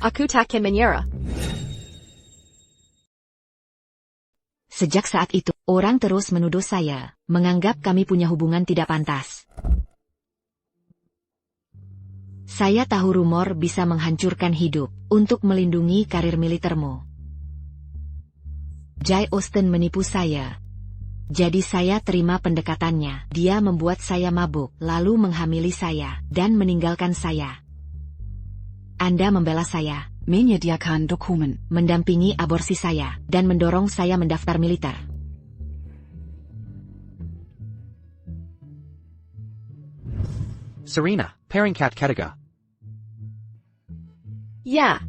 Speaker 6: Aku takkan menyerah.
Speaker 7: Sejak saat itu, orang terus menuduh saya, menganggap kami punya hubungan tidak pantas. Saya tahu rumor bisa menghancurkan hidup, untuk melindungi karir militermu. Jay Austen menipu saya. Jadi saya terima pendekatannya. Dia membuat saya mabuk, lalu menghamili saya, dan meninggalkan saya. Anda membela saya,
Speaker 11: Menyediakan dokumen.
Speaker 7: mendampingi aborsi saya, dan mendorong saya mendaftar militer.
Speaker 1: Serena, peringkat ketiga.
Speaker 6: Ya,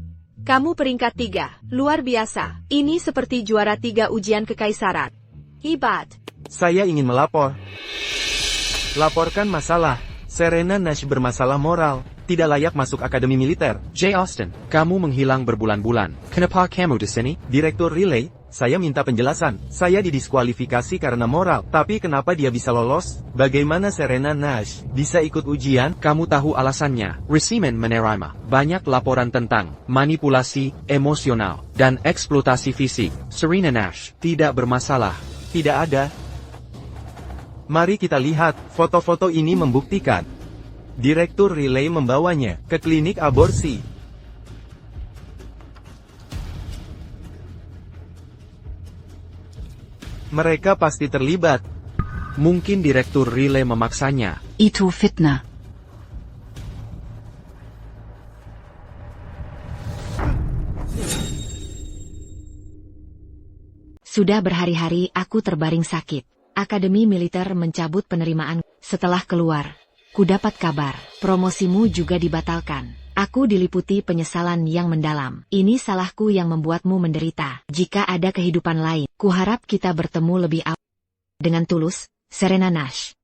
Speaker 6: kamu peringkat 3. Luar biasa. Ini seperti juara 3 ujian kekaisaran. Hebat.
Speaker 9: Saya ingin melapor. Laporkan masalah. Serena Nash bermasalah moral. Tidak layak masuk akademi militer.
Speaker 1: Jay Austen, kamu menghilang berbulan-bulan. Kenapa kamu di sini?
Speaker 9: Direktur Relay, saya minta penjelasan. Saya didiskualifikasi karena moral. Tapi kenapa dia bisa lolos? Bagaimana Serena Nash bisa ikut ujian?
Speaker 1: Kamu tahu alasannya. Resimen menerima banyak laporan tentang manipulasi emosional dan eksploitasi fisik. Serena Nash tidak bermasalah.
Speaker 9: Tidak ada. Mari kita lihat, foto-foto ini membuktikan. Direktur Relay membawanya ke klinik aborsi. Mereka pasti terlibat.
Speaker 1: Mungkin Direktur Relay memaksanya.
Speaker 11: Itu fitnah.
Speaker 7: Sudah berhari-hari aku terbaring sakit. Akademi militer mencabut penerimaan. Setelah keluar, ku dapat kabar, promosimu juga dibatalkan. Aku diliputi penyesalan yang mendalam. Ini salahku yang membuatmu menderita. Jika ada kehidupan lain, kuharap kita bertemu lebih awal. Dengan tulus, Serena Nash.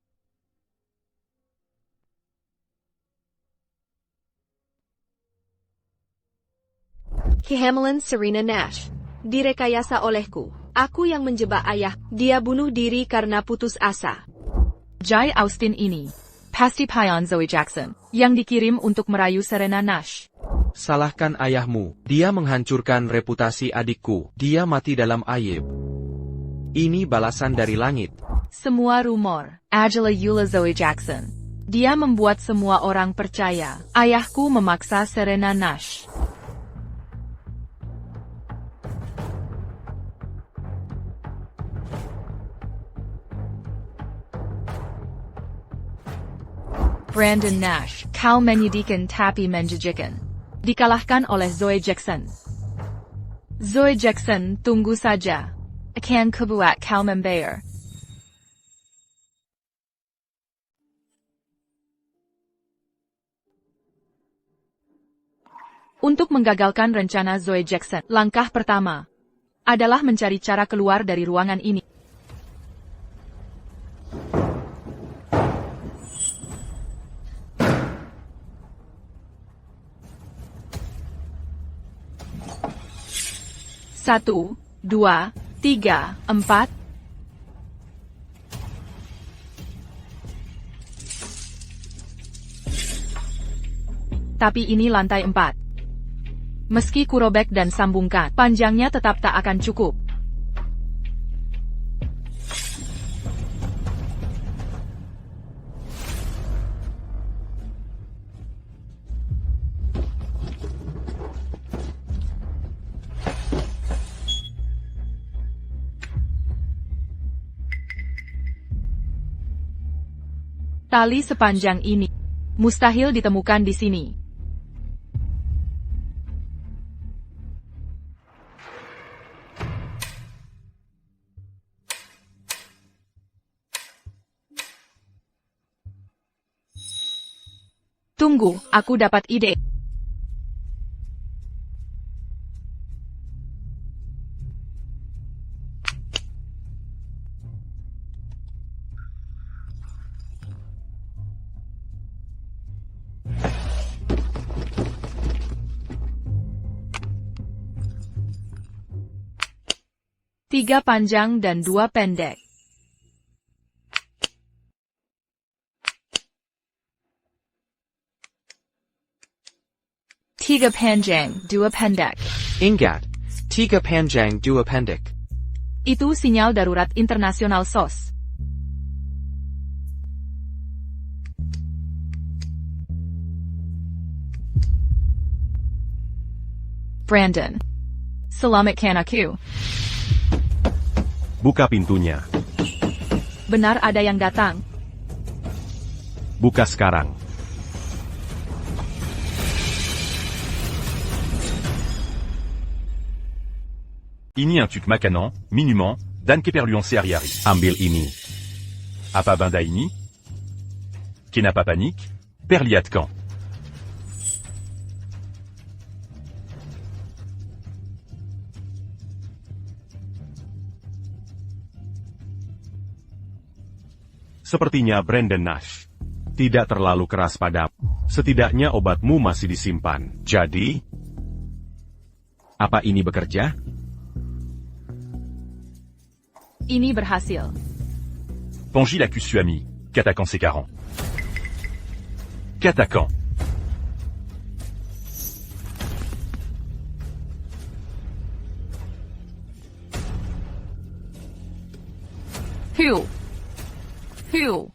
Speaker 6: Kehamilan Serena Nash direkayasa olehku. Aku yang menjebak ayah. Dia bunuh diri karena putus asa.
Speaker 2: Jay Austen ini pasti payan Zoe Jackson yang dikirim untuk merayu Serena Nash.
Speaker 1: Salahkan ayahmu. Dia menghancurkan reputasi adikku. Dia mati dalam aib. Ini balasan dari langit.
Speaker 2: Semua rumor adalah Eula Zoe Jackson. Dia membuat semua orang percaya ayahku memaksa Serena Nash. Brandon Nash, kau menyedihkan tapi menjijikan. Dikalahkan oleh Zoe Jackson. Zoe Jackson, tunggu saja. Akan kubuat kau membayar. Untuk menggagalkan rencana Zoe Jackson, langkah pertama adalah mencari cara keluar dari ruangan ini. Satu, 2, 3, 4. Tapi ini lantai 4. Meski kurobek dan sambungkan, panjangnya tetap tak akan cukup. Tali sepanjang ini mustahil ditemukan di sini. Tunggu, aku dapat ide. Tiga panjang dan dua pendek. Tiga panjang, dua pendek.
Speaker 1: Ingat, 3 panjang 2 pendek.
Speaker 2: Itu sinyal darurat internasional SOS. Brandon. Selamatkan aku.
Speaker 3: Buka pintunya.
Speaker 2: Benar ada yang datang.
Speaker 3: Buka sekarang. Ini un tuk makanan, minuman, dan keperluan sehari-hari. Ambil ini. Apa benda ini? Kenapa panik? Perlihatkan. Sepertinya Brandon Nash. Tidak terlalu keras padamu. Setidaknya obatmu masih disimpan. Jadi, apa ini bekerja?
Speaker 2: Ini berhasil.
Speaker 3: Pongilacus suami, Katakan Sekaran. Katakan.
Speaker 2: Hiu. Hiu.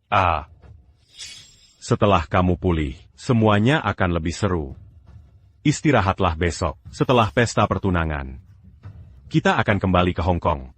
Speaker 3: Ah. Setelah kamu pulih, semuanya akan lebih seru. Istirahatlah besok, setelah pesta pertunangan. Kita akan kembali ke Hong Kong.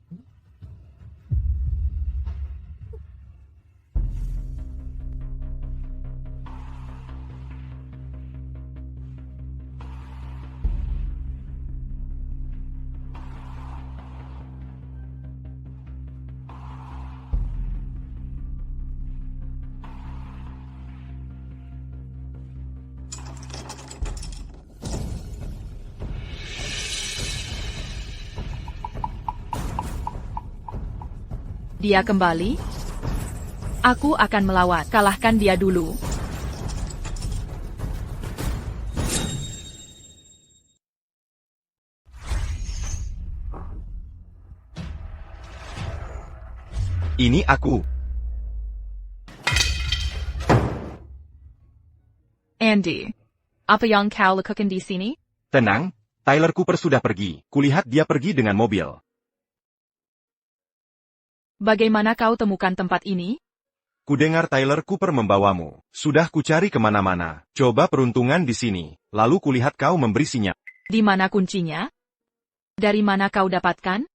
Speaker 2: Dia kembali? Aku akan melawan. Kalahkan dia dulu.
Speaker 9: Ini aku.
Speaker 2: Andy. Apa yang kau lakukan di sini?
Speaker 9: Tenang, Tyler Cooper sudah pergi. Kulihat dia pergi dengan mobil.
Speaker 2: Bagaimana kau temukan tempat ini?
Speaker 9: Kudengar Tyler Cooper membawamu. Sudah kucari kemana-mana. Coba peruntungan di sini. Lalu kulihat kau memberi sinyal.
Speaker 2: Di mana kuncinya? Dari mana kau dapatkan?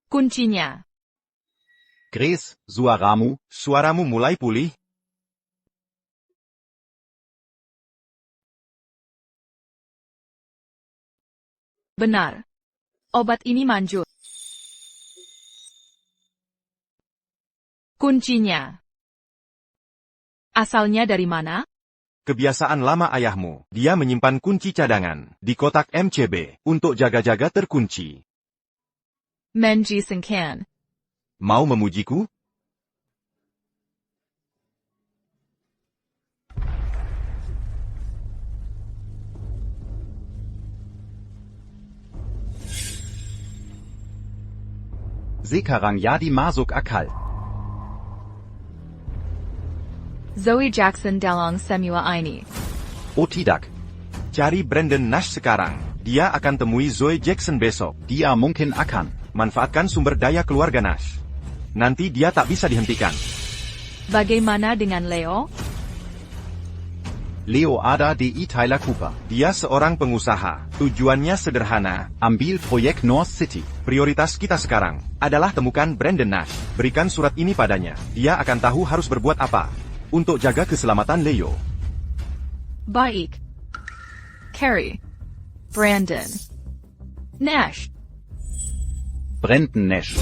Speaker 2: Kuncinya.
Speaker 10: Grace, suaramu.
Speaker 9: Suaramu mulai pulih.
Speaker 2: Benar. Obat ini manjur. Kuncinya. Asalnya dari mana?
Speaker 9: Kebiasaan lama ayahmu. Dia menyimpan kunci cadangan di kotak MCB untuk jaga-jaga terkunci.
Speaker 2: Menji Sengkan.
Speaker 9: Mau memujiku?
Speaker 10: Sekarang jadi masuk akal.
Speaker 2: Zoe Jackson dalam semua ini.
Speaker 10: Oh tidak.
Speaker 9: Cari Brandon Nash sekarang. Dia akan temui Zoe Jackson besok.
Speaker 10: Dia mungkin akan.
Speaker 9: Manfaatkan sumber daya keluarga Nash. Nanti dia tak bisa dihentikan.
Speaker 2: Bagaimana dengan Leo?
Speaker 10: Leo Ada DI Tyler Cooper.
Speaker 9: Dia seorang pengusaha. Tujuannya sederhana.
Speaker 10: Ambil proyek North City.
Speaker 9: Prioritas kita sekarang adalah temukan Brandon Nash. Berikan surat ini padanya. Dia akan tahu harus berbuat apa untuk jaga keselamatan Leo.
Speaker 2: Baik. Carrie. Brandon. Nash.
Speaker 10: Brandon Nash.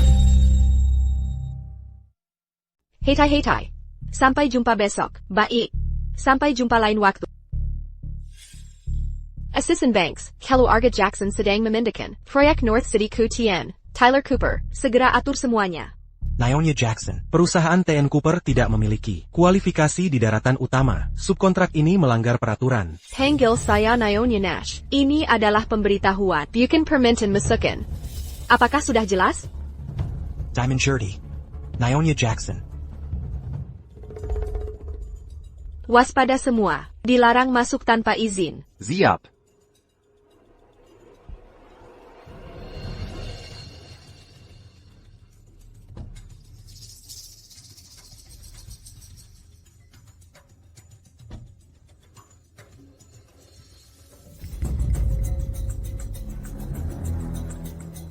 Speaker 6: Hetai. Sampai jumpa besok. Baik. Sampai jumpa lain waktu. Assistant Banks, Keluarga Jackson sedang memindahkan proyek North City ke TN. Tyler Cooper, segera atur semuanya.
Speaker 8: Naomi Jackson, perusahaan TN Cooper tidak memiliki kualifikasi di daratan utama. Subkontrak ini melanggar peraturan.
Speaker 6: Panggil saya Naomi Nash. Ini adalah pemberitahuan. Bukan permintaan masukan. Apakah sudah jelas?
Speaker 8: Diamond Surety. Naomi Jackson.
Speaker 6: Waspada semua. Dilarang masuk tanpa izin.
Speaker 10: Siap.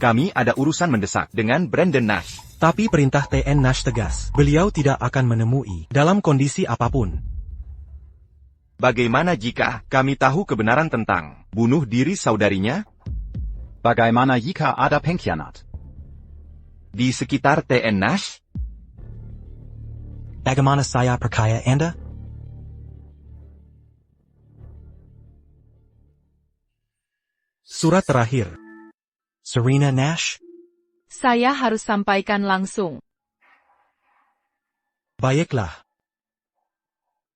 Speaker 9: Kami ada urusan mendesak dengan Brandon Nash.
Speaker 8: Tapi perintah TN Nash tegas. Beliau tidak akan menemui dalam kondisi apapun.
Speaker 9: Bagaimana jika kami tahu kebenaran tentang bunuh diri saudarinya?
Speaker 10: Bagaimana jika ada pengkhianat
Speaker 9: di sekitar TN Nash?
Speaker 8: Bagaimana saya percaya Anda? Surat terakhir. Serena Nash?
Speaker 2: Saya harus sampaikan langsung.
Speaker 8: Baiklah.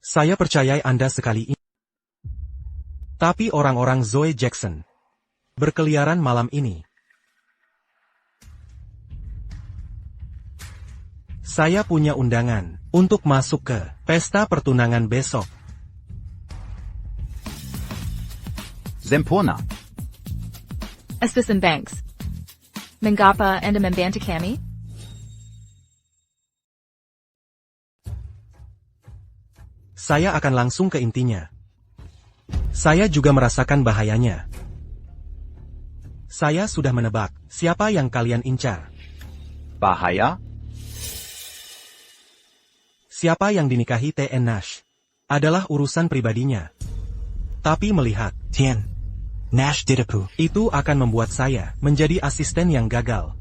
Speaker 8: Saya percayai Anda sekali ini. Tapi orang-orang Zoe Jackson berkeliaran malam ini. Saya punya undangan untuk masuk ke pesta pertunangan besok.
Speaker 10: Sempurna.
Speaker 2: Assistant Banks. Mengapa Anda membantu kami?
Speaker 8: Saya akan langsung ke intinya. Saya juga merasakan bahayanya. Saya sudah menebak siapa yang kalian incar.
Speaker 10: Bahaya?
Speaker 8: Siapa yang dinikahi TN Nash adalah urusan pribadinya. Tapi melihat TN Nash ditipu, itu akan membuat saya menjadi asisten yang gagal.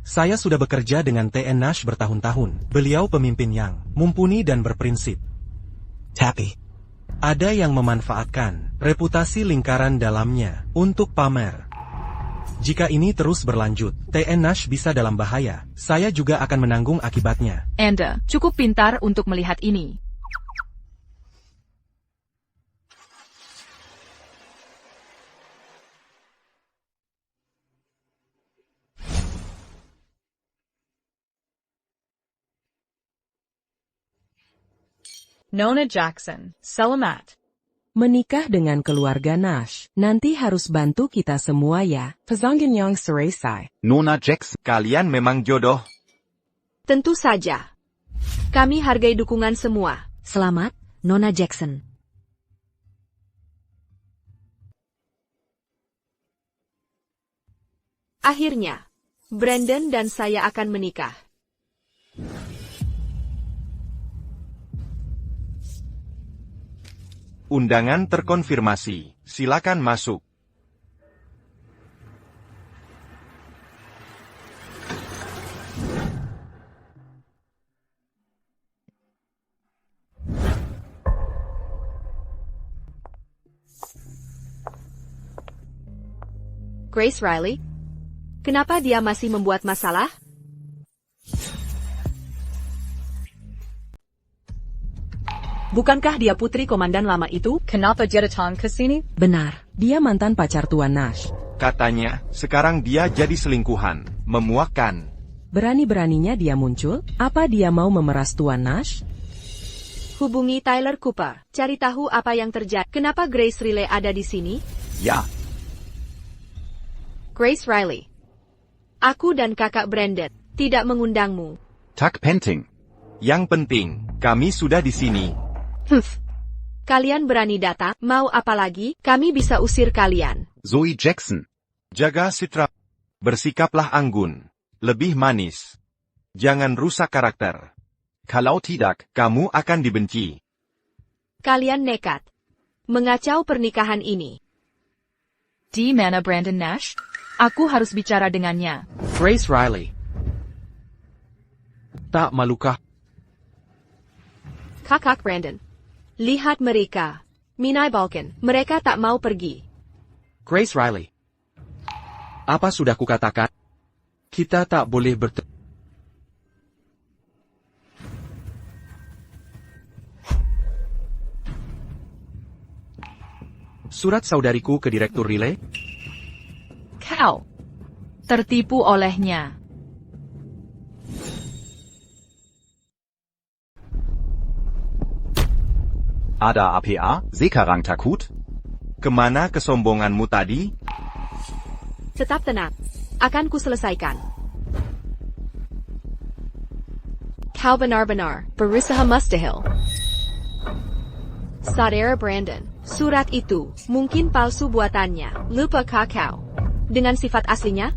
Speaker 8: Saya sudah bekerja dengan TN Nash bertahun-tahun. Beliau pemimpin yang mumpuni dan berprinsip. Tapi ada yang memanfaatkan reputasi lingkaran dalamnya untuk pamer. Jika ini terus berlanjut, TN Nash bisa dalam bahaya. Saya juga akan menanggung akibatnya.
Speaker 2: Anda cukup pintar untuk melihat ini. Nona Jackson, selamat.
Speaker 12: Menikah dengan keluarga Nash. Nanti harus bantu kita semua ya. Pasangan yang seresai.
Speaker 10: Nona Jackson.
Speaker 9: Kalian memang jodoh.
Speaker 6: Tentu saja. Kami hargai dukungan semua.
Speaker 7: Selamat, Nona Jackson.
Speaker 6: Akhirnya, Brandon dan saya akan menikah.
Speaker 9: Undangan terkonfirmasi. Silakan masuk.
Speaker 6: Grace Riley? Kenapa dia masih membuat masalah?
Speaker 12: Bukankah dia putri komandan lama itu?
Speaker 2: Kenapa dia datang ke sini?
Speaker 12: Benar, dia mantan pacar Tuan Nash.
Speaker 9: Katanya, sekarang dia jadi selingkuhan. Memuakkan.
Speaker 12: Berani-beraninya dia muncul? Apa dia mau memeras Tuan Nash?
Speaker 6: Hubungi Tyler Cooper. Cari tahu apa yang terjadi. Kenapa Grace Riley ada di sini?
Speaker 10: Ya.
Speaker 6: Grace Riley. Aku dan kakak Brandon tidak mengundangmu.
Speaker 10: Tak penting.
Speaker 9: Yang penting, kami sudah di sini.
Speaker 6: Kalian berani datang, mau apa lagi? Kami bisa usir kalian.
Speaker 10: Zoe Jackson.
Speaker 9: Jaga citra. Bersikaplah anggun. Lebih manis. Jangan rusak karakter.
Speaker 10: Kalau tidak,
Speaker 9: Kamu akan dibenci.
Speaker 6: Kalian nekat. Mengacau pernikahan ini.
Speaker 2: Di mana Brandon Nash? Aku harus bicara dengannya.
Speaker 1: Grace Riley. Tak malukah?
Speaker 6: Kakak Brandon. Lihat mereka. Minai Balkan, mereka tak mau pergi.
Speaker 1: Grace Riley. Apa sudah kukatakan? Kita tak boleh bertemu. Surat saudariku ke Direktur Relay?
Speaker 2: Kau tertipu olehnya.
Speaker 10: Ada APA, sekarang takut?
Speaker 9: Kemana kesombonganmu tadi?
Speaker 6: Tetap tenang. Akan kuselesaikan. Kau benar-benar berusaha mustahil. Saudara Brandon, surat itu mungkin palsu buatannya. Lupakah kau dengan sifat aslinya?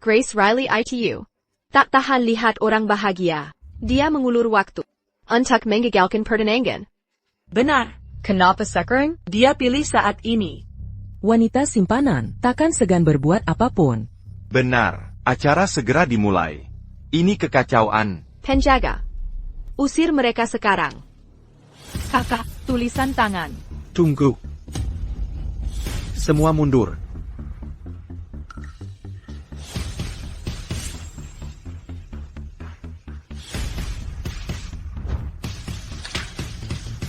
Speaker 6: Grace Riley ITU. Tak tahan lihat orang bahagia. Dia mengulur waktu untuk menggagalkan pertunangan.
Speaker 12: Benar.
Speaker 2: Kenapa sekarang?
Speaker 12: Dia pilih saat ini. Wanita simpanan takkan segan berbuat apapun.
Speaker 9: Benar. Acara segera dimulai. Ini kekacauan.
Speaker 6: Penjaga. Usir mereka sekarang.
Speaker 2: Kakak, tulisan tangan.
Speaker 1: Tunggu. Semua mundur.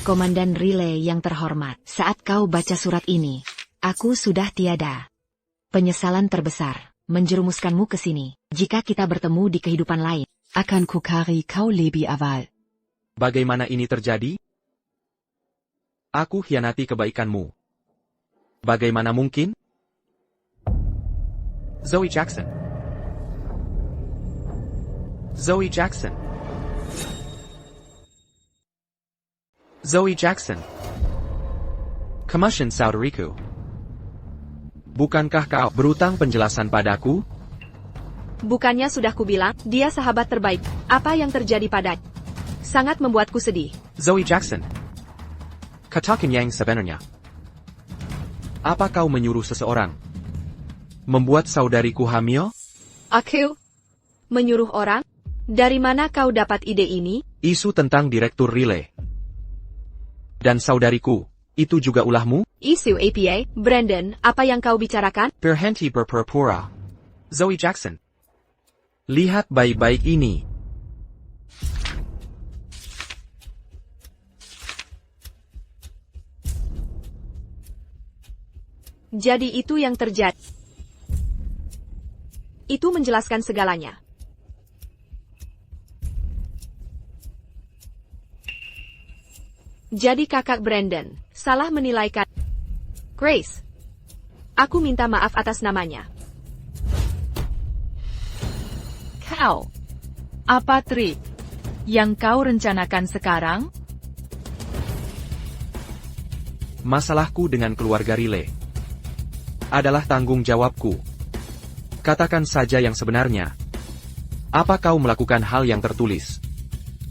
Speaker 7: Komandan Relay yang terhormat, saat kau baca surat ini, aku sudah tiada. Penyesalan terbesar, menjerumuskanmu ke sini. Jika kita bertemu di kehidupan lain,
Speaker 11: akan kukari kau lebih awal.
Speaker 1: Bagaimana ini terjadi? Aku hianati kebaikanmu. Bagaimana mungkin? Zoe Jackson. Zoe Jackson. Zoe Jackson. Commotion saudariku. Bukankah kau berutang penjelasan padaku?
Speaker 6: Bukannya sudah kubilang, dia sahabat terbaik. Apa yang terjadi padanya? Sangat membuatku sedih.
Speaker 1: Zoe Jackson. Katakan yang sebenarnya. Apa kau menyuruh seseorang membuat saudariku hamil?
Speaker 6: Aku? Menyuruh orang? Dari mana kau dapat ide ini?
Speaker 1: Isu tentang Direktur Relay. Dan saudariku, itu juga ulahmu?
Speaker 6: Isu APA, Brandon, apa yang kau bicarakan?
Speaker 1: Berhenti berpura-pura. Zoe Jackson. Lihat baik-baik ini.
Speaker 6: Jadi itu yang terjadi. Itu menjelaskan segalanya. Jadi kakak Brandon, salah menilaikan Grace. Aku minta maaf atas namanya.
Speaker 2: Kau. Apa trik yang kau rencanakan sekarang?
Speaker 1: Masalahku dengan keluarga Relay adalah tanggung jawabku. Katakan saja yang sebenarnya. Apa kau melakukan hal yang tertulis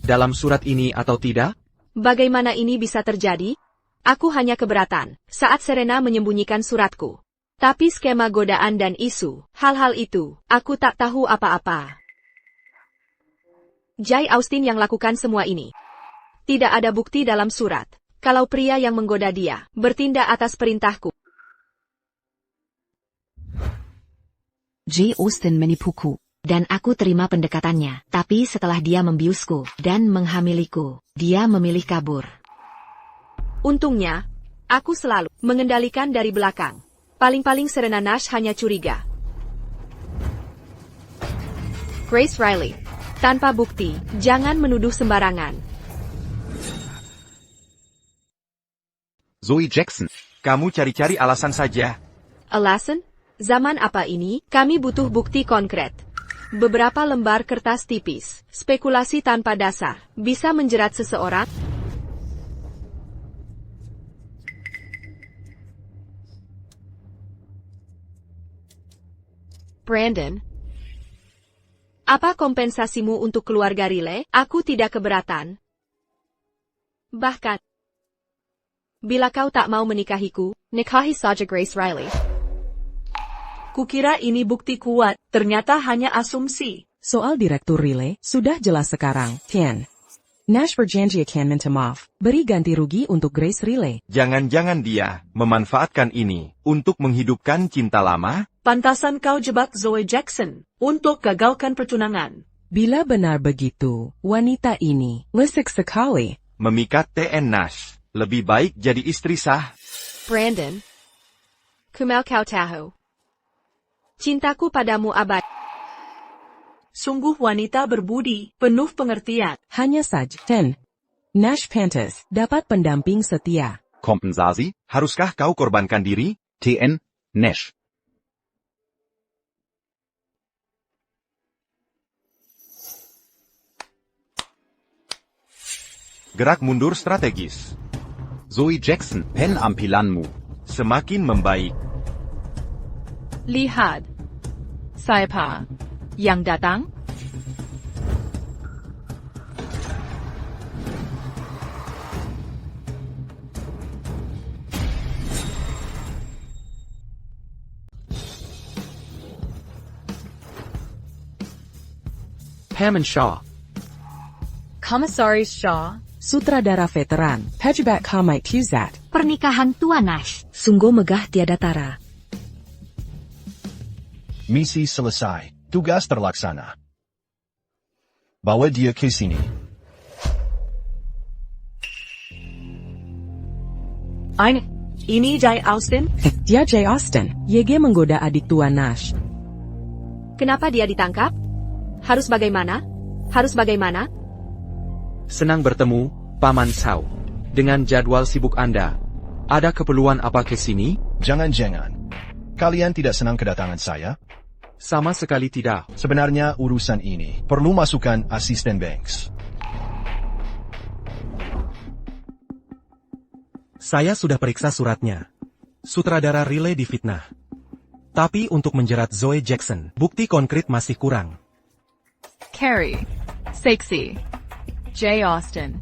Speaker 1: dalam surat ini atau tidak?
Speaker 6: Bagaimana ini bisa terjadi? Aku hanya keberatan saat Serena menyembunyikan suratku. Tapi skema godaan dan isu, hal-hal itu, aku tak tahu apa-apa. Jay Austin yang lakukan semua ini. Tidak ada bukti dalam surat. Kalau pria yang menggoda dia, bertindak atas perintahku.
Speaker 11: Jay Austin menipuku.
Speaker 7: Dan aku terima pendekatannya, tapi setelah dia membiusku dan menghamiliku, dia memilih kabur.
Speaker 6: Untungnya, aku selalu mengendalikan dari belakang. Paling-paling Serena Nash hanya curiga. Grace Riley. Tanpa bukti, jangan menuduh sembarangan.
Speaker 10: Zoe Jackson.
Speaker 9: Kamu cari-cari alasan saja.
Speaker 6: Alasan? Zaman apa ini? Kami butuh bukti konkret. Beberapa lembar kertas tipis, spekulasi tanpa dasar, bisa menjerat seseorang. Brandon, apa kompensasimu untuk keluarga Riley? Aku tidak keberatan. Bahkan, bila kau tak mau menikahiku, nikahi saja Grace Riley.
Speaker 13: Kukira ini bukti kuat, ternyata hanya asumsi.
Speaker 12: Soal Direktur Riley, sudah jelas sekarang, Tian. Nash berjanji akan minta maaf, beri ganti rugi untuk Grace Riley.
Speaker 9: Jangan-jangan dia memanfaatkan ini untuk menghidupkan cinta lama?
Speaker 13: Pantasan kau jebak Zoe Jackson untuk gagalkan pertunangan.
Speaker 12: Bila benar begitu, wanita ini licik sekali.
Speaker 9: Memikat TN Nash, lebih baik jadi istri sah.
Speaker 6: Brandon, kumau kau tahu. Cintaku padamu abadi.
Speaker 13: Sungguh wanita berbudi, penuh pengertian.
Speaker 12: Hanya saja, Ten. Nash pantas dapat pendamping setia.
Speaker 10: Kompensasi?
Speaker 9: Haruskah kau korbankan diri?
Speaker 10: TN Nash.
Speaker 9: Gerak mundur strategis.
Speaker 10: Zoe Jackson, penampilanmu
Speaker 9: semakin membaik.
Speaker 2: Lihat. Siapa yang datang?
Speaker 1: Hammond Shaw.
Speaker 2: Komisaris Shaw.
Speaker 12: Sutradara veteran, Pejabat Kamite Tuzat.
Speaker 7: Pernikahan tua Nash, sungguh megah tiada tara.
Speaker 5: Misi selesai. Tugas terlaksana. Bawa dia ke sini.
Speaker 13: Ini Jay Austen?
Speaker 12: Dia Jay Austen. YG menggoda adik tua Nash.
Speaker 6: Kenapa dia ditangkap? Harus bagaimana? Harus bagaimana?
Speaker 1: Senang bertemu, Paman Sao. Dengan jadwal sibuk Anda, ada keperluan apa ke sini?
Speaker 5: Jangan-jangan. Kalian tidak senang kedatangan saya?
Speaker 1: Sama sekali tidak.
Speaker 5: Sebenarnya urusan ini perlu masukan asisten Banks.
Speaker 8: Saya sudah periksa suratnya. Sutradara Riley difitnah. Tapi untuk menjerat Zoe Jackson, bukti konkret masih kurang.
Speaker 2: Carrie. Seksi. Jay Austen.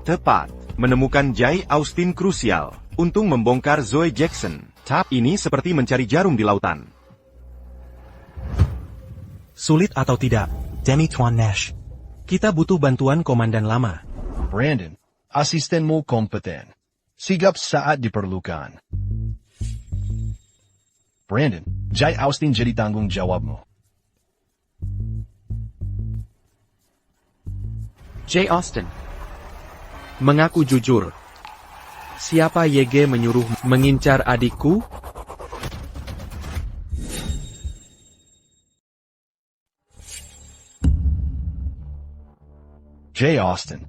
Speaker 9: Tepat. Menemukan Jay Austen krusial untuk membongkar Zoe Jackson. Tapi ini seperti mencari jarum di lautan.
Speaker 8: Sulit atau tidak, Demi Tuan Nash. Kita butuh bantuan komandan lama.
Speaker 5: Brandon, asistenmu kompeten. Sigap saat diperlukan. Brandon, Jay Austen jadi tanggung jawabmu.
Speaker 1: Jay Austen. Mengaku jujur. Siapa YG menyuruh mengincar adikku?
Speaker 5: Jay Austen.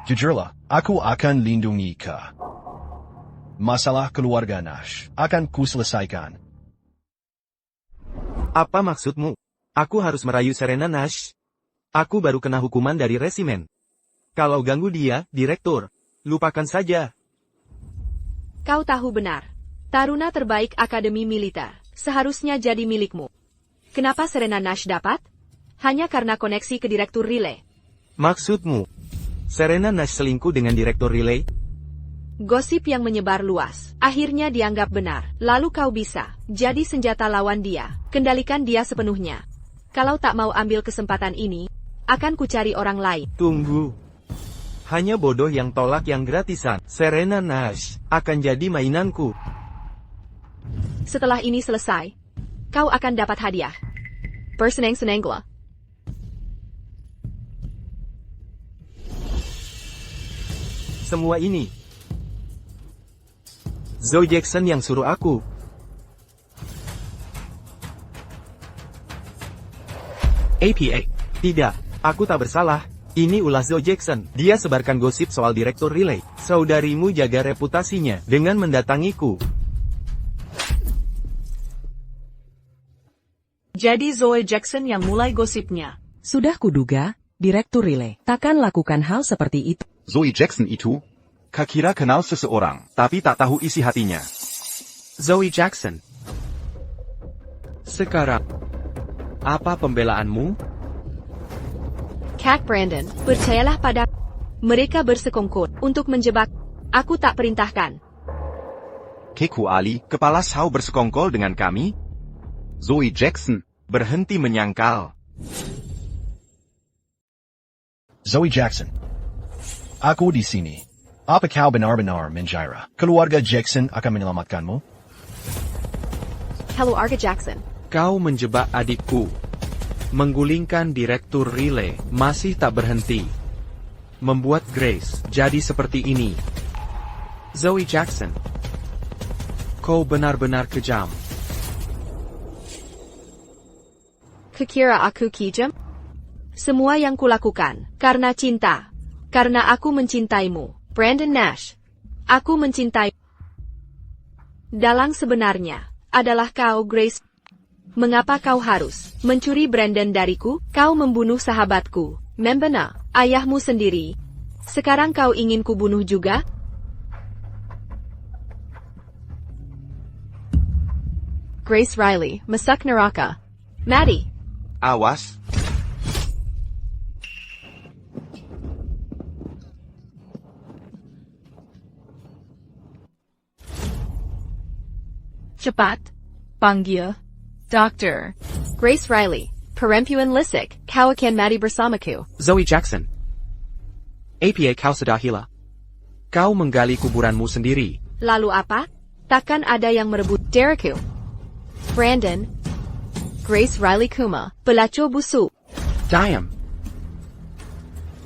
Speaker 5: Jujurlah, aku akan lindungi kau. Masalah keluarga Nash akan kuselesaikan.
Speaker 9: Apa maksudmu? Aku harus merayu Serena Nash? Aku baru kena hukuman dari resimen. Kalau ganggu dia, direktur, lupakan saja.
Speaker 6: Kau tahu benar. Taruna terbaik Akademi Militer seharusnya jadi milikmu. Kenapa Serena Nash dapat? Hanya karena koneksi ke Direktur Riley.
Speaker 9: Maksudmu, Serena Nash selingkuh dengan Direktur Riley?
Speaker 6: Gosip yang menyebar luas, akhirnya dianggap benar. Lalu kau bisa jadi senjata lawan dia. Kendalikan dia sepenuhnya. Kalau tak mau ambil kesempatan ini, akan kucari orang lain.
Speaker 9: Tunggu. Hanya bodoh yang tolak yang gratisan. Serena Nash akan jadi mainanku.
Speaker 6: Setelah ini selesai, kau akan dapat hadiah. Bersenang-senanglah.
Speaker 9: Semua ini Zoe Jackson yang suruh aku.
Speaker 1: APA.
Speaker 9: Tidak, aku tak bersalah. Ini ulah Zoe Jackson. Dia sebarkan gosip soal Direktur Riley. Saudarimu jaga reputasinya dengan mendatangiku.
Speaker 13: Jadi Zoe Jackson yang mulai gosipnya.
Speaker 12: Sudah kuduga, Direktur Riley takkan lakukan hal seperti itu.
Speaker 10: Zoe Jackson itu? Kak kira kenal seseorang, tapi tak tahu isi hatinya.
Speaker 1: Zoe Jackson. Sekarang, apa pembelaanmu?
Speaker 6: Kak Brandon, percayalah pada mereka bersekongkol untuk menjebak. Aku tak perintahkan.
Speaker 9: Keku Ali, kepala Sao bersekongkol dengan kami?
Speaker 10: Zoe Jackson.
Speaker 9: Berhenti menyangkal.
Speaker 5: Zoe Jackson. Aku di sini. Apa kau benar-benar mengira keluarga Jackson akan menyelamatkanmu?
Speaker 6: Keluarga Jackson.
Speaker 1: Kau menjebak adikku. Menggulingkan Direktur Riley masih tak berhenti. Membuat Grace jadi seperti ini. Zoe Jackson. Kau benar-benar kejam.
Speaker 6: Kukira aku kejam? Semua yang kulakukan, karena cinta. Karena aku mencintaimu, Brandon Nash. Aku mencintai. Dalang sebenarnya, adalah kau, Grace. Mengapa kau harus mencuri Brandon dariku? Kau membunuh sahabatku, Membena, ayahmu sendiri. Sekarang kau ingin kubunuh juga? Grace Riley, masak neraka. Maddie.
Speaker 9: Awas.
Speaker 2: Cepat. Panggil. Dokter.
Speaker 6: Grace Riley, perempuan lisik, kau akan mati bersamaku.
Speaker 1: Zoe Jackson. APA kau sudah gila. Kau menggali kuburanmu sendiri.
Speaker 6: Lalu apa? Takkan ada yang merebut dariku. Brandon. Grace Riley Kuma, pelacur busuk.
Speaker 1: Diam.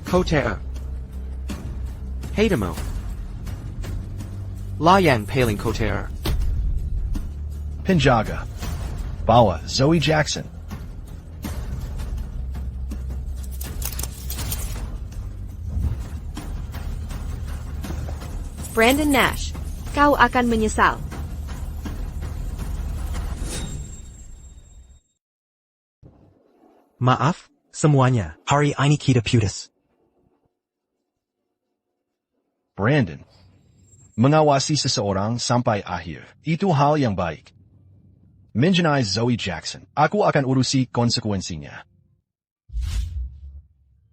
Speaker 1: Kotea. Hadamu. Layang paling kotea.
Speaker 5: Penjaga. Bawa Zoe Jackson.
Speaker 6: Brandon Nash, kau akan menyesal.
Speaker 8: Maaf, semuanya. Hari ini kita putus.
Speaker 5: Brandon. Mengawasi seseorang sampai akhir. Itu hal yang baik. Mengenai Zoe Jackson, aku akan urusi konsekuensinya.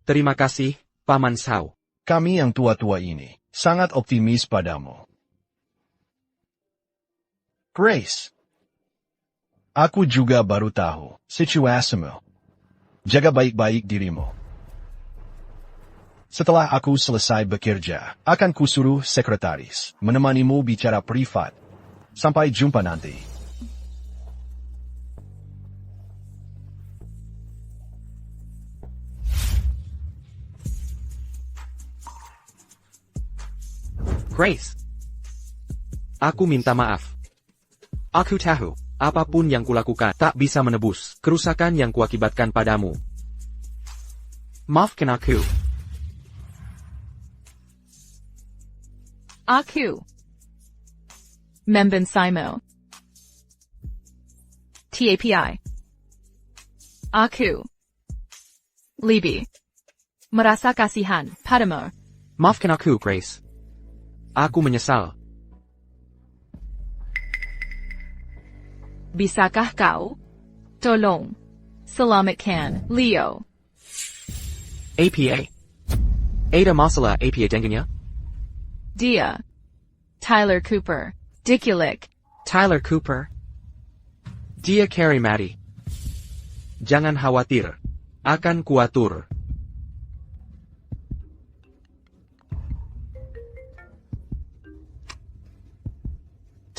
Speaker 1: Terima kasih, Paman Sao.
Speaker 5: Kami yang tua-tua ini sangat optimis padamu. Grace. Aku juga baru tahu situasimu. Jaga baik-baik dirimu. Setelah aku selesai bekerja, akan kusuruh sekretaris menemanimu bicara privat. Sampai jumpa nanti.
Speaker 1: Grace. Aku minta maaf. Aku tahu, apapun yang kulakukan tak bisa menebus kerusakan yang kuakibatkan padamu. Maafkan aku.
Speaker 2: Aku. Memben Simo. TAPI. Aku. Libby. Merasa kasihan padamu.
Speaker 1: Maafkan aku, Grace. Aku menyesal.
Speaker 2: Bisakah kau? Tolong. Selamatkan Leo.
Speaker 1: APA. Ada masalah APA dengannya?
Speaker 2: Dia. Tyler Cooper. Dikulik.
Speaker 1: Tyler Cooper. Dia carry Maddie. Jangan khawatir. Akan kuatur.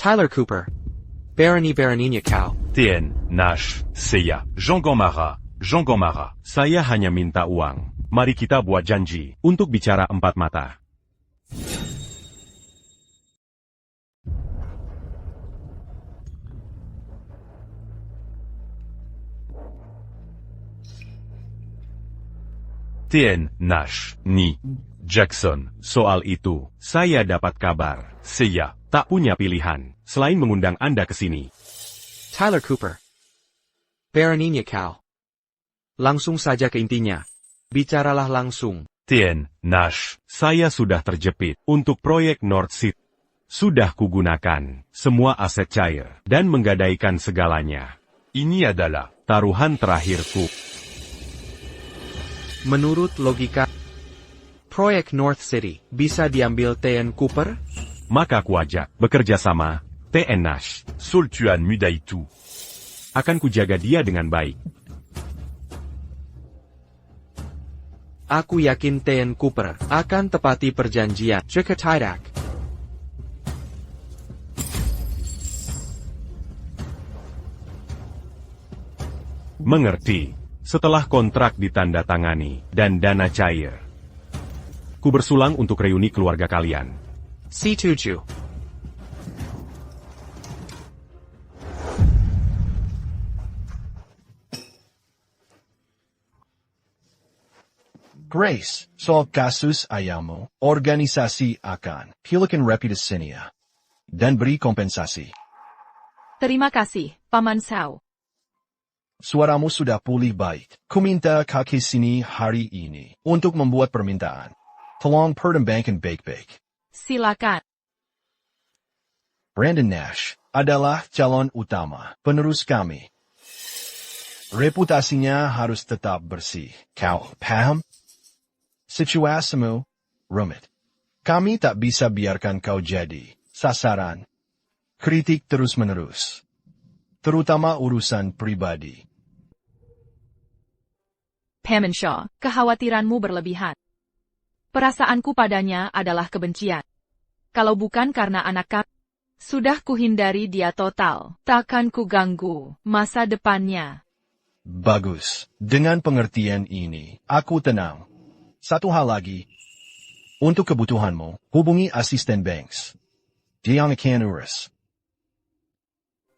Speaker 1: Tyler Cooper. Berani-beraninya kau.
Speaker 3: Tien, Nash, saya, Jean Gomara. Saya hanya minta uang. Mari kita buat janji untuk bicara empat mata. Tien, Nash, Ni, Jackson, soal itu, saya dapat kabar. Saya tak punya pilihan selain mengundang Anda ke sini.
Speaker 1: Tyler Cooper. Beraninya kau. Langsung saja ke intinya. Bicaralah langsung.
Speaker 3: Tien, Nash, saya sudah terjepit untuk proyek North City. Sudah kugunakan semua aset cair dan menggadaikan segalanya. Ini adalah taruhan terakhirku.
Speaker 1: Menurut logika, proyek North City bisa diambil TN Cooper?
Speaker 3: Maka aku ajak bekerja sama TN Nash, Sultuan muda itu. Akan kujaga dia dengan baik.
Speaker 1: Aku yakin TN Cooper akan tepati perjanjian. Jika tidak,
Speaker 3: mengerti. Setelah kontrak ditandatangani dan dana cair, ku bersulang untuk reuni keluarga kalian.
Speaker 1: C7.
Speaker 5: Grace, soal kasus ayahmu, organisasi akan pulihkan reputasinya dan beri kompensasi.
Speaker 2: Terima kasih, Paman Sao.
Speaker 5: Suaramu sudah pulih baik. Kuminta kaki sini hari ini untuk membuat permintaan. Tolong pertimbangkan baik-baik.
Speaker 2: Silakan.
Speaker 5: Brandon Nash adalah calon utama penerus kami. Reputasinya harus tetap bersih. Kau paham? Situasimu rumit. Kami tak bisa biarkan kau jadi sasaran kritik terus-menerus, terutama urusan pribadi.
Speaker 2: Paman Shaw, kekhawatiranmu berlebihan. Perasaanku padanya adalah kebencian. Kalau bukan karena anak kami, sudah kuhindari dia total. Takkan ku ganggu masa depannya.
Speaker 5: Bagus. Dengan pengertian ini, aku tenang. Satu hal lagi. Untuk kebutuhanmu, hubungi asisten Banks. Dia akan urus.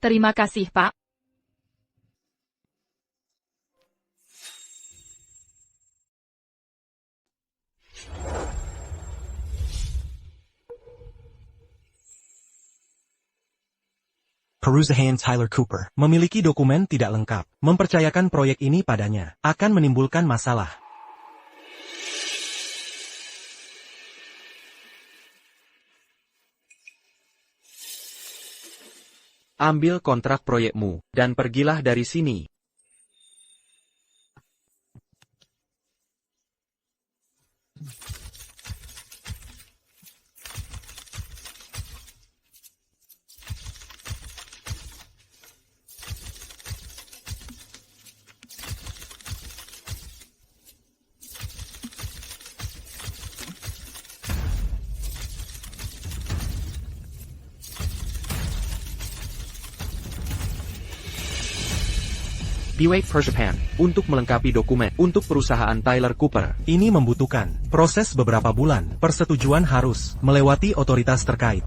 Speaker 2: Terima kasih, Pak.
Speaker 8: Perusahaan Tyler Cooper memiliki dokumen tidak lengkap. Mempercayakan proyek ini padanya akan menimbulkan masalah.
Speaker 1: Ambil kontrak proyekmu, dan pergilah dari sini. Buick per Japan, untuk melengkapi dokumen untuk perusahaan Tyler Cooper.
Speaker 8: Ini membutuhkan proses beberapa bulan. Persetujuan harus melewati otoritas terkait.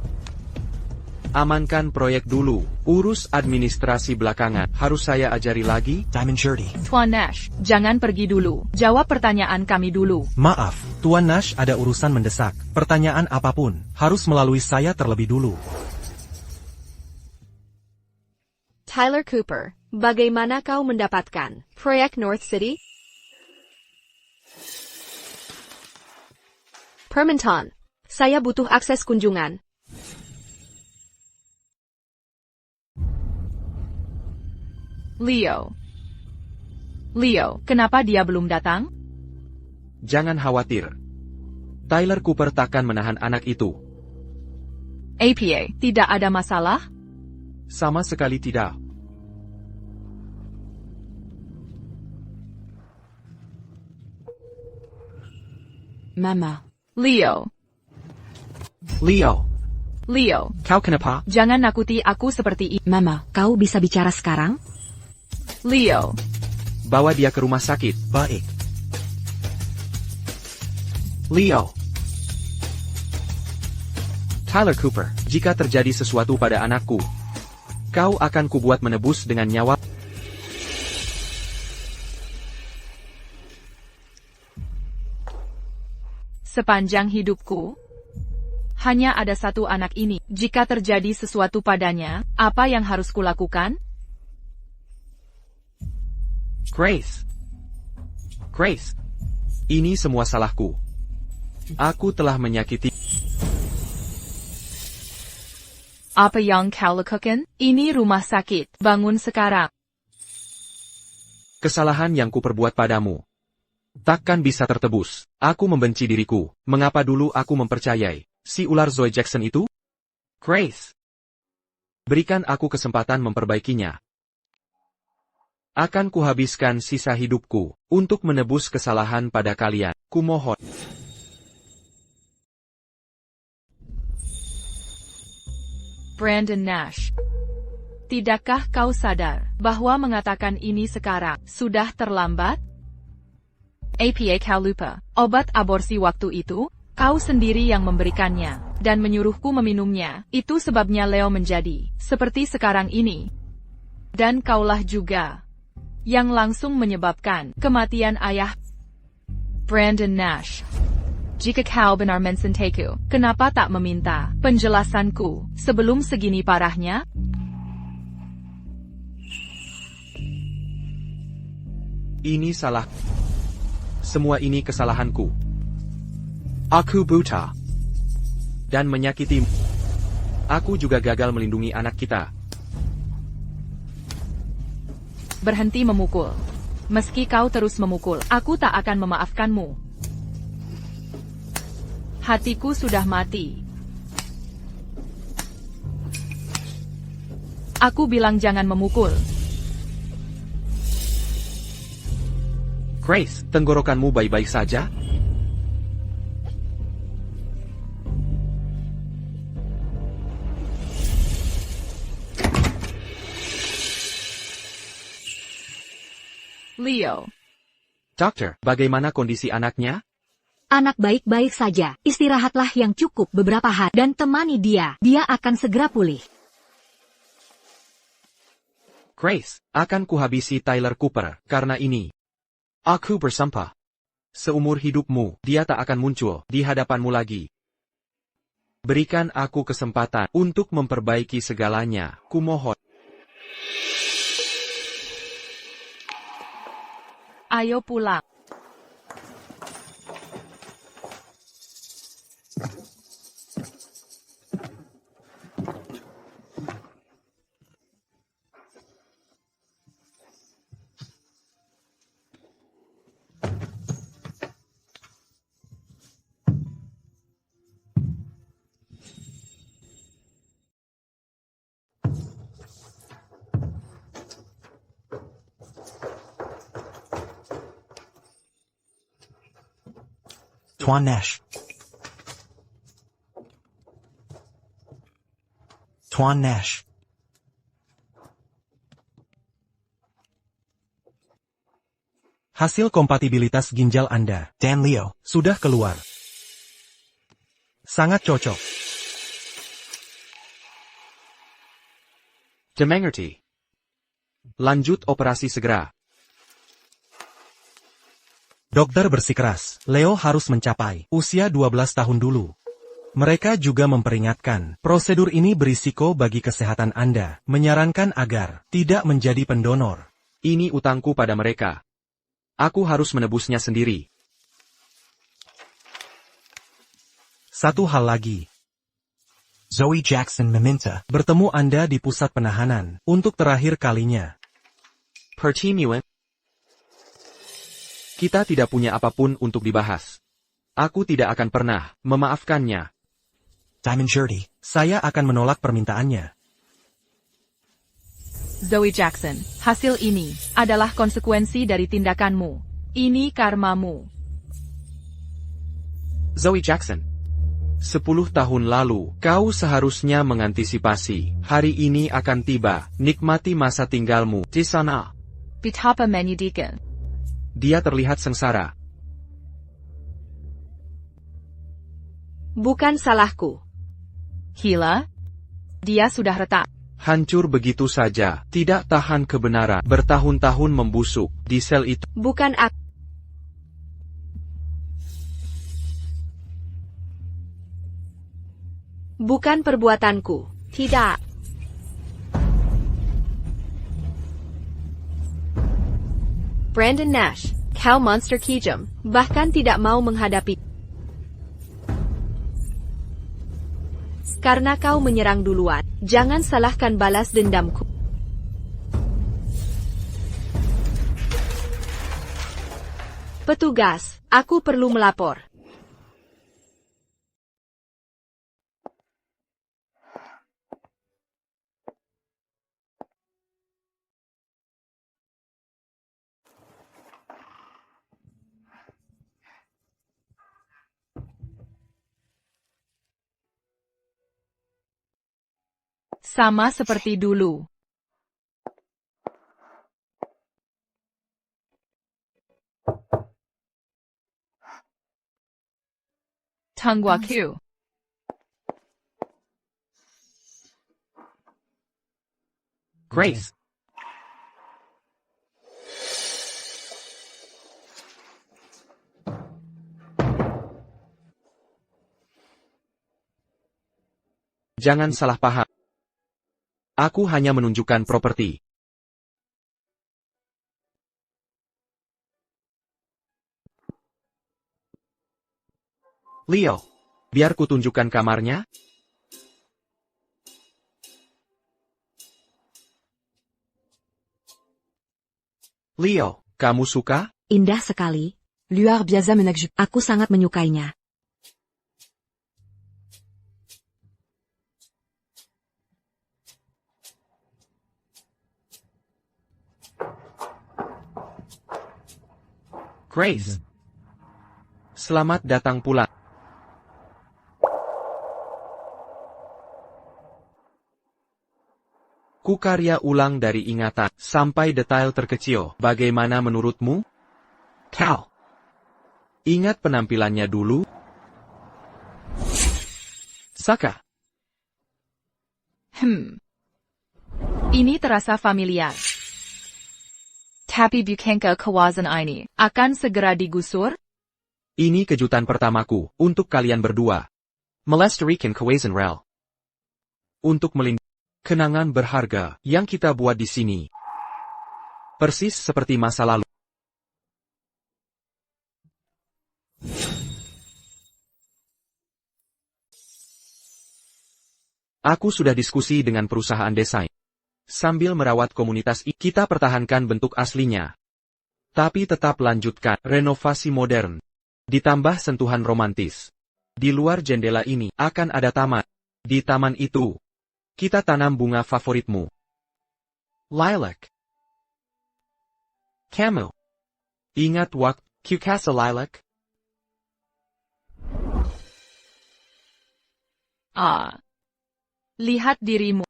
Speaker 1: Amankan proyek dulu, urus administrasi belakangan. Harus saya ajari lagi?
Speaker 8: Diamond Shirty.
Speaker 2: Tuan Nash, jangan pergi dulu. Jawab pertanyaan kami dulu.
Speaker 8: Maaf, Tuan Nash ada urusan mendesak. Pertanyaan apapun harus melalui saya terlebih dulu.
Speaker 6: Tyler Cooper, bagaimana kau mendapatkan proyek North City? Permintaan. Saya butuh akses kunjungan.
Speaker 2: Leo, kenapa dia belum datang?
Speaker 1: Jangan khawatir. Tyler Cooper takkan menahan anak itu.
Speaker 2: APA, tidak ada masalah?
Speaker 1: Sama sekali tidak.
Speaker 11: Mama.
Speaker 2: Leo, kau
Speaker 1: kenapa?
Speaker 2: Jangan nakuti aku seperti ini.
Speaker 11: Mama, kau bisa bicara sekarang?
Speaker 2: Leo,
Speaker 1: Bawa dia ke rumah sakit.
Speaker 8: Baik.
Speaker 1: Leo. Tyler Cooper, jika terjadi sesuatu pada anakku, kau akan kubuat menebus dengan nyawa.
Speaker 2: Sepanjang hidupku, hanya ada satu anak ini. Jika terjadi sesuatu padanya, apa yang harus kulakukan?
Speaker 1: Grace. Grace. Ini semua salahku. Aku telah menyakiti.
Speaker 2: Apa yang kau lakukan? Ini rumah sakit. Bangun sekarang.
Speaker 1: Kesalahan yang kuperbuat padamu takkan bisa tertebus. Aku membenci diriku. Mengapa dulu aku mempercayai si ular Zoe Jackson itu? Grace. Berikan aku kesempatan memperbaikinya. Akan kuhabiskan sisa hidupku untuk menebus kesalahan pada kalian. Kumohon.
Speaker 2: Brandon Nash. Tidakkah kau sadar bahwa mengatakan ini sekarang sudah terlambat? Apa kau lupa, obat aborsi waktu itu, kau sendiri yang memberikannya, dan menyuruhku meminumnya. Itu sebabnya Leo menjadi seperti sekarang ini. Dan kaulah juga yang langsung menyebabkan kematian ayah. Brandon Nash. Jika kau benar mencintaku, kenapa tak meminta penjelasanku sebelum segini parahnya?
Speaker 1: Ini salah. Semua ini kesalahanku. Aku buta dan menyakitimu. Aku juga gagal melindungi anak kita.
Speaker 2: Berhenti memukul. Meski kau terus memukul, aku tak akan memaafkanmu. Hatiku sudah mati. Aku bilang jangan memukul.
Speaker 1: Grace, tenggorokanmu baik-baik saja?
Speaker 2: Leo.
Speaker 1: Dokter, bagaimana kondisi anaknya?
Speaker 11: Anak baik-baik saja. Istirahatlah yang cukup beberapa hari dan temani dia. Dia akan segera pulih.
Speaker 1: Grace, akan kuhabisi Tyler Cooper karena ini. Aku bersumpah. Seumur hidupmu, dia tak akan muncul di hadapanmu lagi. Berikan aku kesempatan untuk memperbaiki segalanya, kumohon.
Speaker 2: Ayo pulang.
Speaker 8: Tuan Nash. Tuan Nash. Hasil kompatibilitas ginjal Anda, Dan Leo, sudah keluar. Sangat cocok.
Speaker 1: Dimengerti. Lanjut operasi segera.
Speaker 8: Dokter bersikeras, Leo harus mencapai usia 12 tahun dulu. Mereka juga memperingatkan, prosedur ini berisiko bagi kesehatan Anda, menyarankan agar tidak menjadi pendonor.
Speaker 1: Ini utangku pada mereka. Aku harus menebusnya sendiri.
Speaker 8: Satu hal lagi. Zoe Jackson meminta bertemu Anda di pusat penahanan untuk terakhir kalinya.
Speaker 1: Pertemuan. Kita tidak punya apapun untuk dibahas. Aku tidak akan pernah memaafkannya.
Speaker 8: Diamond Shirty, saya akan menolak permintaannya.
Speaker 2: Zoe Jackson, hasil ini adalah konsekuensi dari tindakanmu. Ini karmamu.
Speaker 1: Zoe Jackson. 10 tahun lalu, kau seharusnya mengantisipasi. Hari ini akan tiba. Nikmati masa tinggalmu di sana.
Speaker 2: Betapa menyedihkan.
Speaker 1: Dia terlihat sengsara.
Speaker 6: Bukan salahku.
Speaker 2: Gila? Dia sudah retak.
Speaker 1: Hancur begitu saja, tidak tahan kebenaran, bertahun-tahun membusuk di sel itu.
Speaker 6: Bukan aku. Bukan perbuatanku. Tidak. Brandon Nash, kau monster kejam, bahkan tidak mau menghadapi. Karena kau menyerang duluan, jangan salahkan balas dendamku. Petugas, aku perlu melapor.
Speaker 2: Sama seperti dulu. Tungguaku.
Speaker 1: Grace. Jangan salah paham. Aku hanya menunjukkan properti. Leo, biar ku tunjukkan kamarnya. Leo, kamu suka?
Speaker 7: Indah sekali. Luar biasa menakjub. Aku sangat menyukainya.
Speaker 1: Grace. Selamat datang pulang. Ku karya ulang dari ingatan sampai detail terkecil. Bagaimana menurutmu? Kau. Ingat penampilannya dulu? Saka.
Speaker 2: Ini terasa familiar. Tapi bukankah kawasan ini akan segera digusur?
Speaker 1: Ini kejutan pertamaku untuk kalian berdua. Melestarikan kawasan rel. Untuk melindungi kenangan berharga yang kita buat di sini. Persis seperti masa lalu. Aku sudah diskusi dengan perusahaan desain. Sambil merawat komunitas kita pertahankan bentuk aslinya. Tapi tetap lanjutkan renovasi modern. Ditambah sentuhan romantis. Di luar jendela ini akan ada taman. Di taman itu, kita tanam bunga favoritmu. Lilac. Camel. Ingat waktu Casa Lilac?
Speaker 2: Lihat dirimu.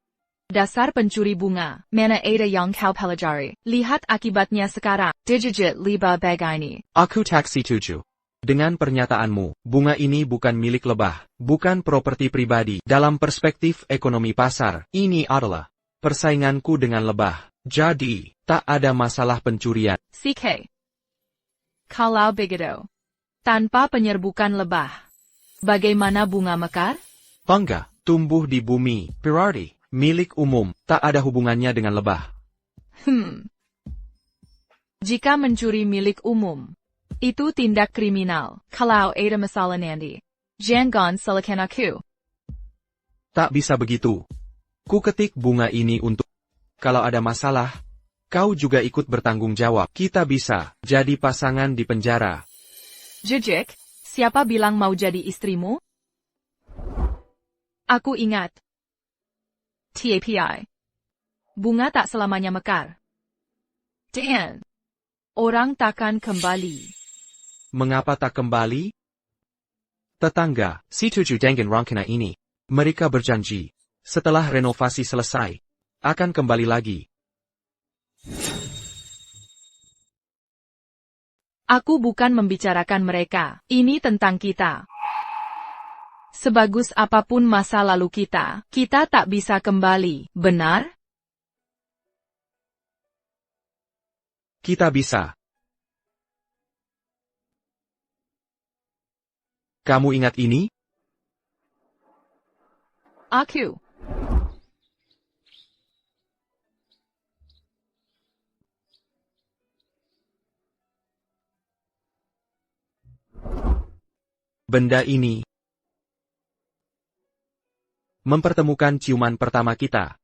Speaker 2: Dasar pencuri bunga, mana ada yang kau pelajari. Lihat akibatnya sekarang, digit liba begini.
Speaker 1: Aku tak setuju. Dengan pernyataanmu, bunga ini bukan milik lebah, bukan properti pribadi. Dalam perspektif ekonomi pasar, ini adalah persainganku dengan lebah. Jadi, tak ada masalah pencurian.
Speaker 2: CK. Kalau begitu, tanpa penyerbukan lebah, bagaimana bunga mekar?
Speaker 1: Bangga, tumbuh di bumi, berarti milik umum, tak ada hubungannya dengan lebah.
Speaker 2: Jika mencuri milik umum, itu tindak kriminal. Kalau ada masalah nanti, jangan salahkan aku.
Speaker 1: Tak bisa begitu. Ku ketik bunga ini untuk, kalau ada masalah, kau juga ikut bertanggung jawab. Kita bisa jadi pasangan di penjara.
Speaker 2: Jejek, siapa bilang mau jadi istrimu? Aku ingat. TAPI. Bunga tak selamanya mekar. Dan orang takkan kembali.
Speaker 1: Mengapa tak kembali? Tetangga, setuju dengan rencana ini. Mereka berjanji, setelah renovasi selesai, akan kembali lagi.
Speaker 2: Aku bukan membicarakan mereka, ini tentang kita. Sebagus apapun masa lalu kita tak bisa kembali, benar?
Speaker 1: Kita bisa. Kamu ingat ini?
Speaker 2: Aku.
Speaker 1: Benda ini mempertemukan ciuman pertama kita.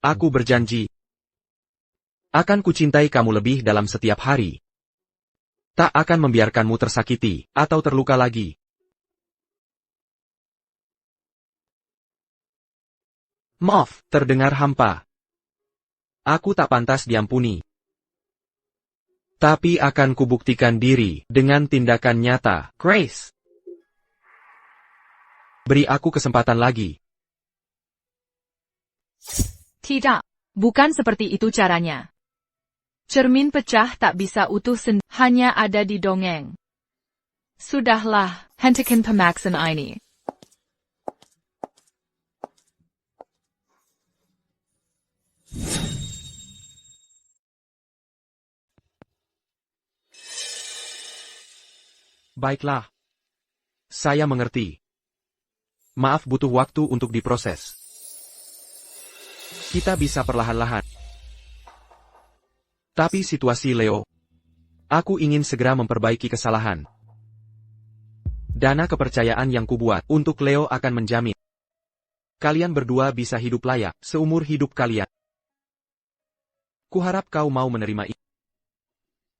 Speaker 1: Aku berjanji akan kucintai kamu lebih dalam setiap hari. Tak akan membiarkanmu tersakiti atau terluka lagi. Maaf, terdengar hampa. Aku tak pantas diampuni. Tapi akan kubuktikan diri dengan tindakan nyata. Grace, beri aku kesempatan lagi.
Speaker 2: Tidak, bukan seperti itu caranya. Cermin pecah tak bisa utuh sendiri, hanya ada di dongeng. Sudahlah, hentikan pemaksaan ini.
Speaker 1: Baiklah. Saya mengerti. Maaf, butuh waktu untuk diproses. Kita bisa perlahan-lahan. Tapi situasi Leo. Aku ingin segera memperbaiki kesalahan. Dana kepercayaan yang kubuat untuk Leo akan menjamin kalian berdua bisa hidup layak seumur hidup kalian. Kuharap kau mau menerima ini.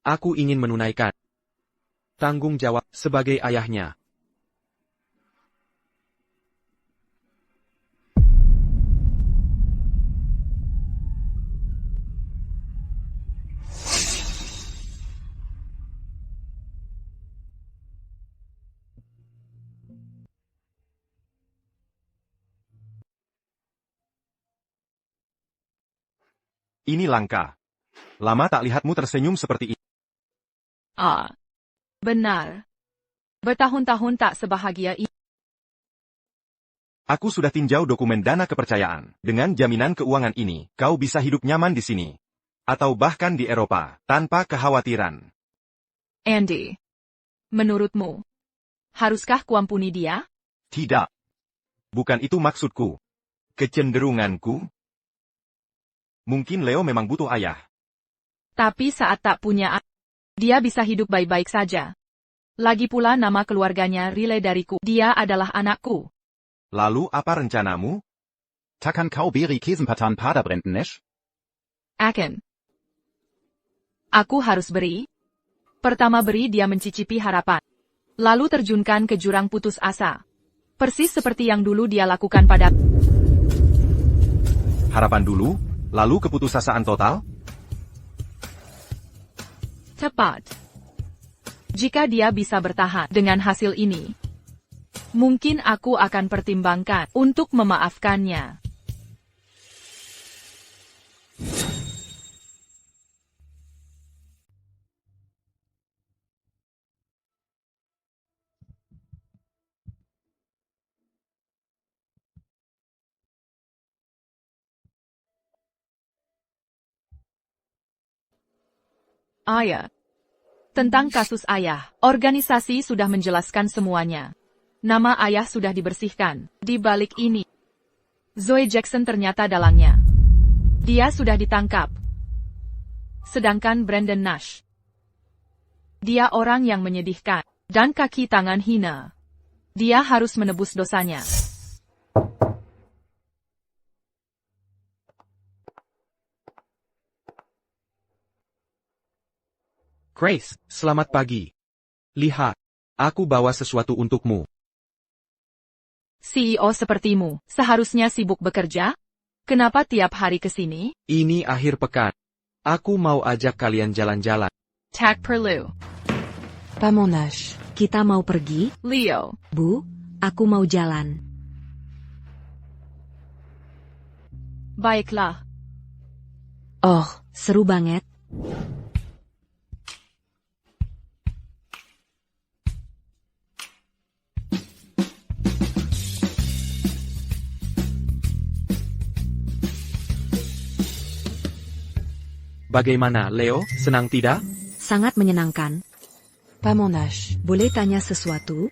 Speaker 1: Aku ingin menunaikan tanggung jawab sebagai ayahnya.
Speaker 3: Ini langka. Lama tak lihatmu tersenyum seperti ini.
Speaker 2: Benar. Bertahun-tahun tak sebahagia ini.
Speaker 3: Aku sudah tinjau dokumen dana kepercayaan. Dengan jaminan keuangan ini, kau bisa hidup nyaman di sini. Atau bahkan di Eropa, tanpa kekhawatiran.
Speaker 2: Andy, menurutmu, haruskah kuampuni dia?
Speaker 3: Tidak. Bukan itu maksudku. Kecenderunganku. Mungkin Leo memang butuh ayah.
Speaker 2: Tapi saat tak punya ayah, dia bisa hidup baik-baik saja. Lagi pula nama keluarganya Riley dariku. Dia adalah anakku.
Speaker 3: Lalu apa rencanamu?
Speaker 10: Takan kau beri kesempatan pada Brandon Nash?
Speaker 2: Akan. Aku harus beri. Pertama beri dia mencicipi harapan. Lalu terjunkan ke jurang putus asa. Persis seperti yang dulu dia lakukan pada...
Speaker 3: Harapan dulu, lalu keputusasaan total?
Speaker 2: Tepat. Jika dia bisa bertahan dengan hasil ini, mungkin aku akan pertimbangkan untuk memaafkannya. Ayah. Tentang kasus ayah, organisasi sudah menjelaskan semuanya. Nama ayah sudah dibersihkan. Di balik ini, Zoe Jackson ternyata dalangnya. Dia sudah ditangkap. Sedangkan Brandon Nash, dia orang yang menyedihkan dan kaki tangan hina. Dia harus menebus dosanya.
Speaker 1: Grace, selamat pagi. Lihat, aku bawa sesuatu untukmu.
Speaker 2: CEO sepertimu, seharusnya sibuk bekerja? Kenapa tiap hari ke sini?
Speaker 1: Ini akhir pekan. Aku mau ajak kalian jalan-jalan.
Speaker 2: Tak perlu.
Speaker 12: Pamonash.
Speaker 7: Kita mau pergi?
Speaker 2: Leo.
Speaker 7: Bu, aku mau jalan.
Speaker 2: Baiklah.
Speaker 7: Oh, seru banget.
Speaker 1: Bagaimana, Leo? Senang tidak?
Speaker 7: Sangat menyenangkan.
Speaker 12: Pamonash.
Speaker 7: Boleh tanya sesuatu?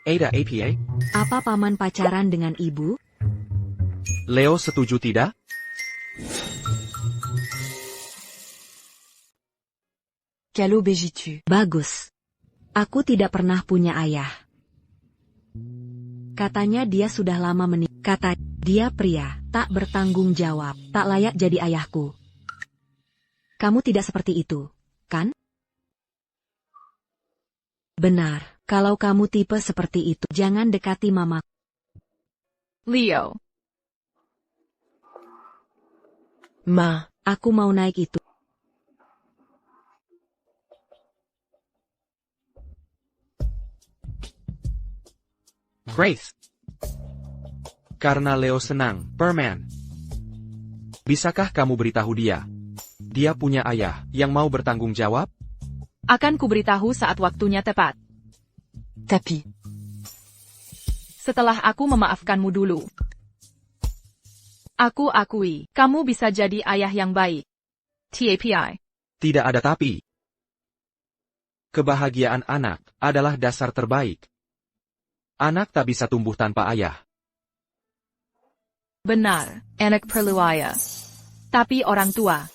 Speaker 1: Ada APA?
Speaker 7: Apa paman pacaran dengan ibu?
Speaker 1: Leo setuju tidak?
Speaker 11: Quelle obéis-tu?
Speaker 7: Bagus. Aku tidak pernah punya ayah. Katanya dia sudah lama menikah. Kata dia pria, tak bertanggung jawab, tak layak jadi ayahku. Kamu tidak seperti itu, kan? Benar, kalau kamu tipe seperti itu, jangan dekati mama.
Speaker 2: Leo.
Speaker 7: Ma, aku mau naik itu.
Speaker 1: Grace. Karena Leo senang, Perman. Bisakah kamu beritahu dia? Dia punya ayah yang mau bertanggung jawab?
Speaker 2: Akan kuberitahu saat waktunya tepat.
Speaker 11: Tapi.
Speaker 2: Setelah aku memaafkanmu dulu. Aku akui, kamu bisa jadi ayah yang baik. TAPI.
Speaker 1: Tidak ada tapi. Kebahagiaan anak adalah dasar terbaik. Anak tak bisa tumbuh tanpa ayah.
Speaker 2: Benar, anak perlu ayah. Tapi orang tua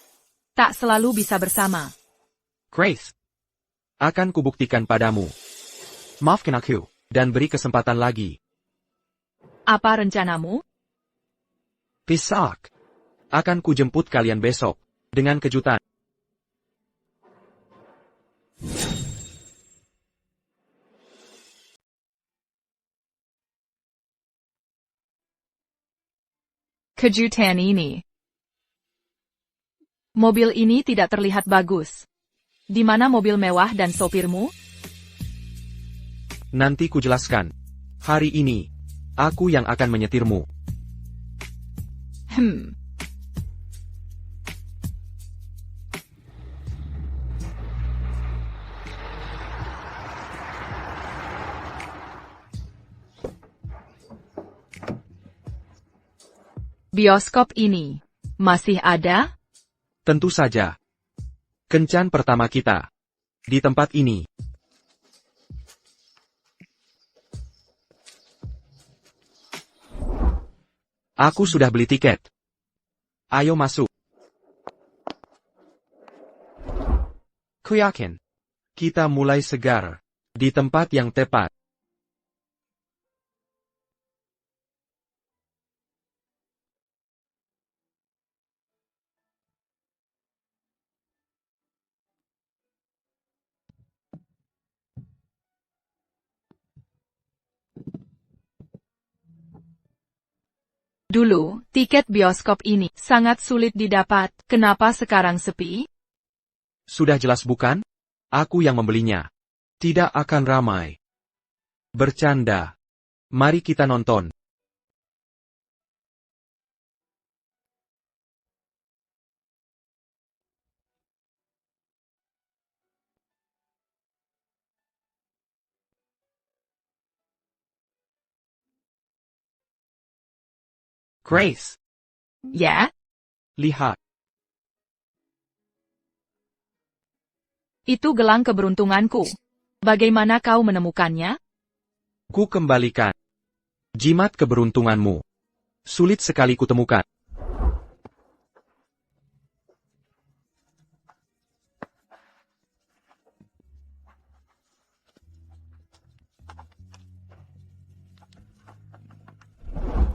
Speaker 2: tak selalu bisa bersama.
Speaker 1: Grace. Akan kubuktikan padamu. Maafkan aku, dan beri kesempatan lagi.
Speaker 2: Apa rencanamu?
Speaker 1: Pisak. Akan kujemput kalian besok, dengan kejutan.
Speaker 2: Kejutan ini. Mobil ini tidak terlihat bagus. Di mana mobil mewah dan sopirmu?
Speaker 1: Nanti kujelaskan. Hari ini, aku yang akan menyetirmu.
Speaker 2: Bioskop ini masih ada?
Speaker 1: Tentu saja. Kencan pertama kita. Di tempat ini. Aku sudah beli tiket. Ayo masuk. Kuyakin. Kita mulai segar. Di tempat yang tepat.
Speaker 2: Dulu, tiket bioskop ini sangat sulit didapat. Kenapa sekarang sepi?
Speaker 1: Sudah jelas bukan? Aku yang membelinya. Tidak akan ramai. Bercanda. Mari kita nonton. Grace.
Speaker 2: Ya?
Speaker 1: Lihat.
Speaker 2: Itu gelang keberuntunganku. Bagaimana kau menemukannya?
Speaker 1: Ku kembalikan. Jimat keberuntunganmu. Sulit sekali kutemukan.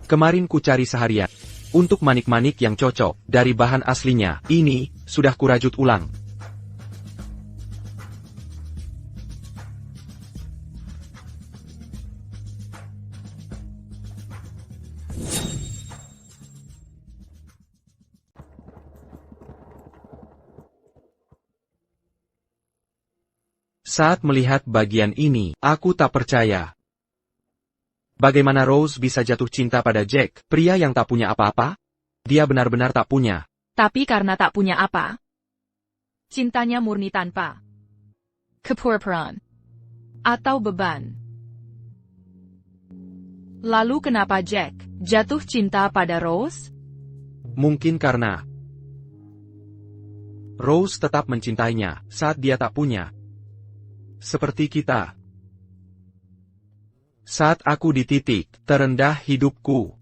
Speaker 1: Kemarin ku cari seharian. Untuk manik-manik yang cocok dari bahan aslinya, ini sudah kurajut ulang. Saat melihat bagian ini, aku tak percaya. Bagaimana Rose bisa jatuh cinta pada Jack, pria yang tak punya apa-apa? Dia benar-benar tak punya.
Speaker 2: Tapi karena tak punya apa? Cintanya murni tanpa kepura-puraan atau beban. Lalu kenapa Jack jatuh cinta pada Rose?
Speaker 1: Mungkin karena Rose tetap mencintainya saat dia tak punya. Seperti kita. Saat aku di titik terendah hidupku.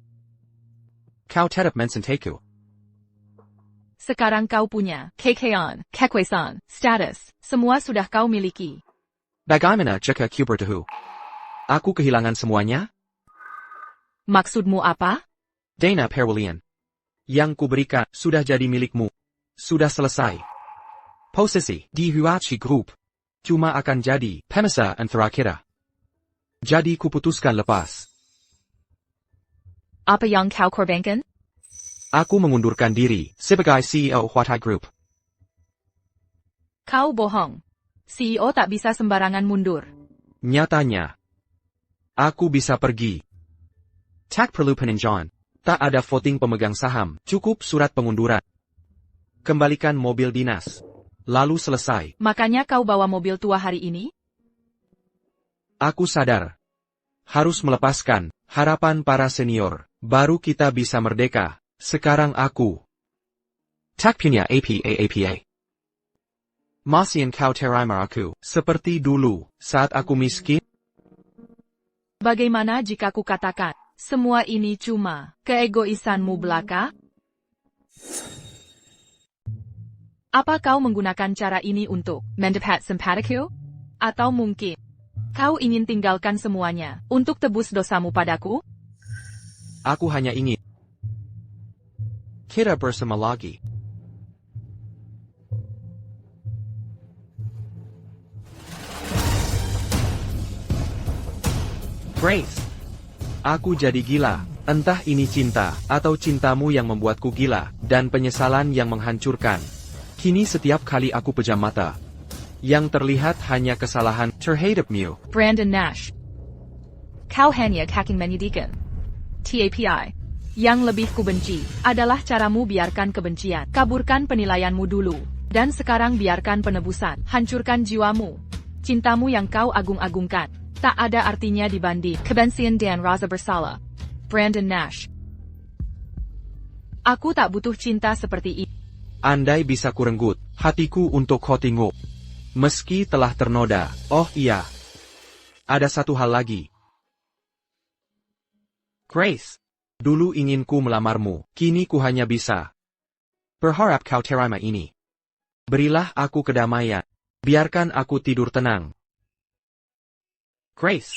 Speaker 1: Kau tetap mencintai.
Speaker 2: Sekarang kau punya, kekayaan, kekuasaan, status, semua sudah kau miliki.
Speaker 1: Bagaimana jika ku bertahu? Aku kehilangan semuanya?
Speaker 2: Maksudmu apa?
Speaker 1: Dana Perwilian. Yang kuberikan sudah jadi milikmu. Sudah selesai. Posisi di Huachi Group cuma akan jadi pemesanan terakhir. Jadi kuputuskan lepas.
Speaker 2: Apa yang kau korbankan?
Speaker 1: Aku mengundurkan diri sebagai CEO Huatai Group.
Speaker 2: Kau bohong. CEO tak bisa sembarangan mundur.
Speaker 1: Nyatanya, aku bisa pergi. Tak perlu peninjauan. Tak ada voting pemegang saham, cukup surat pengunduran. Kembalikan mobil dinas. Lalu selesai.
Speaker 2: Makanya kau bawa mobil tua hari ini?
Speaker 1: Aku sadar. Harus melepaskan harapan para senior. Baru kita bisa merdeka. Sekarang aku tak punya apa-apa. Masih kau terima aku seperti dulu saat aku miskin?
Speaker 2: Bagaimana jika ku katakan, semua ini cuma keegoisanmu belaka? Apa kau menggunakan cara ini untuk mendapat simpatiku? Atau mungkin kau ingin tinggalkan semuanya untuk tebus dosamu padaku?
Speaker 1: Aku hanya ingin kita bersama lagi. Grace. Aku jadi gila. Entah ini cinta, atau cintamu yang membuatku gila, dan penyesalan yang menghancurkan. Kini setiap kali aku pejam mata, yang terlihat hanya kesalahan terhadapmu.
Speaker 2: Brandon Nash. Kau hanya kaking menyedihkan. TAPI. Yang lebih kubenci adalah caramu biarkan kebencian, kaburkan penilaianmu dulu, dan sekarang biarkan penebusan, hancurkan jiwamu. Cintamu yang kau agung-agungkan, tak ada artinya dibanding kebencian dan rasa bersalah. Brandon Nash. Aku tak butuh cinta seperti ini.
Speaker 1: Andai bisa kurenggut hatiku untuk Hotingo. Meski telah ternoda, oh iya. Ada satu hal lagi. Grace. Dulu ingin ku melamarmu, kini ku hanya bisa berharap kau terima ini. Berilah aku kedamaian. Biarkan aku tidur tenang. Grace.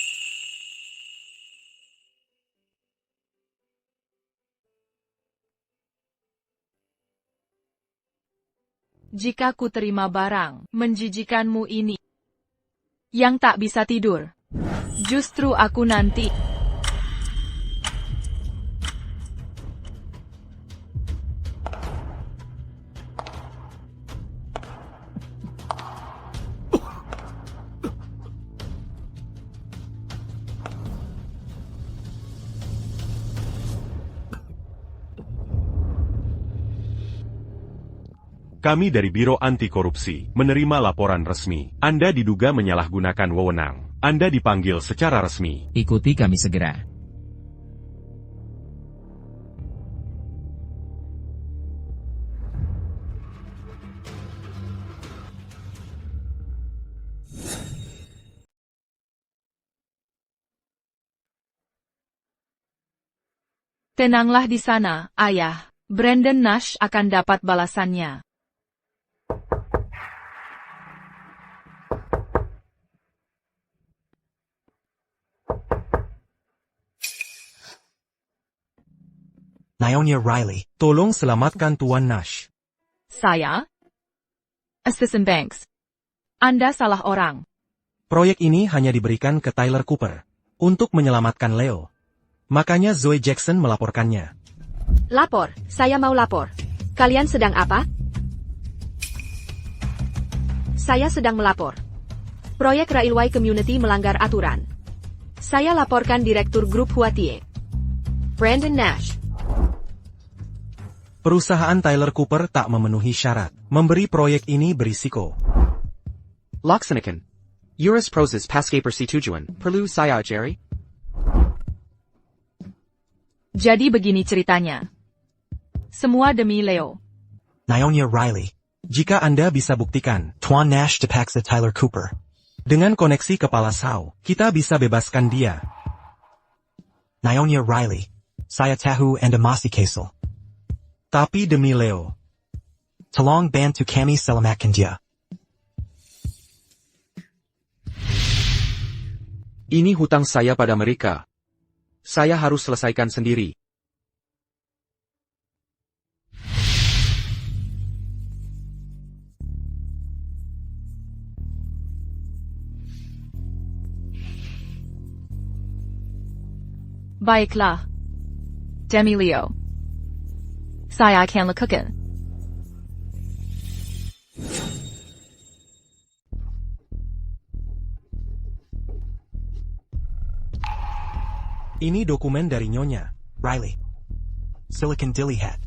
Speaker 2: Jika ku terima barang menjijikanmu ini, yang tak bisa tidur, justru aku nanti.
Speaker 3: Kami dari Biro Anti Korupsi menerima laporan resmi. Anda diduga menyalahgunakan wewenang. Anda dipanggil secara resmi.
Speaker 4: Ikuti kami segera.
Speaker 2: Tenanglah di sana, ayah. Brandon Nash akan dapat balasannya.
Speaker 8: Naonia Riley, tolong selamatkan Tuan Nash.
Speaker 2: Saya? Assistant Banks. Anda salah orang.
Speaker 8: Proyek ini hanya diberikan ke Tyler Cooper untuk menyelamatkan Leo. Makanya Zoe Jackson melaporkannya.
Speaker 6: Lapor, saya mau lapor. Kalian sedang apa? Saya sedang melapor. Proyek Railway Community melanggar aturan. Saya laporkan Direktur Grup Huatie, Brandon Nash.
Speaker 8: Perusahaan Tyler Cooper tak memenuhi syarat memberi proyek ini berisiko.
Speaker 1: Laksanakan. Urus proses pasca persetujuan, perlu saya ajari?
Speaker 2: Jadi begini ceritanya. Semua demi Leo.
Speaker 8: Naonia Riley, jika Anda bisa buktikan Tuan Nash dipaksa Tyler Cooper, dengan koneksi kepala Sao, kita bisa bebaskan dia. Naonia Riley, saya tahu Anda masih kesel. Tapi demi Leo, Tolong bantu kami selamatkan dia.
Speaker 1: Ini hutang saya pada mereka. Saya harus selesaikan sendiri.
Speaker 2: Baiklah. Demi Leo. Saya akan lakukan.
Speaker 8: Ini dokumen dari Nyonya Riley. Silakan dilihat.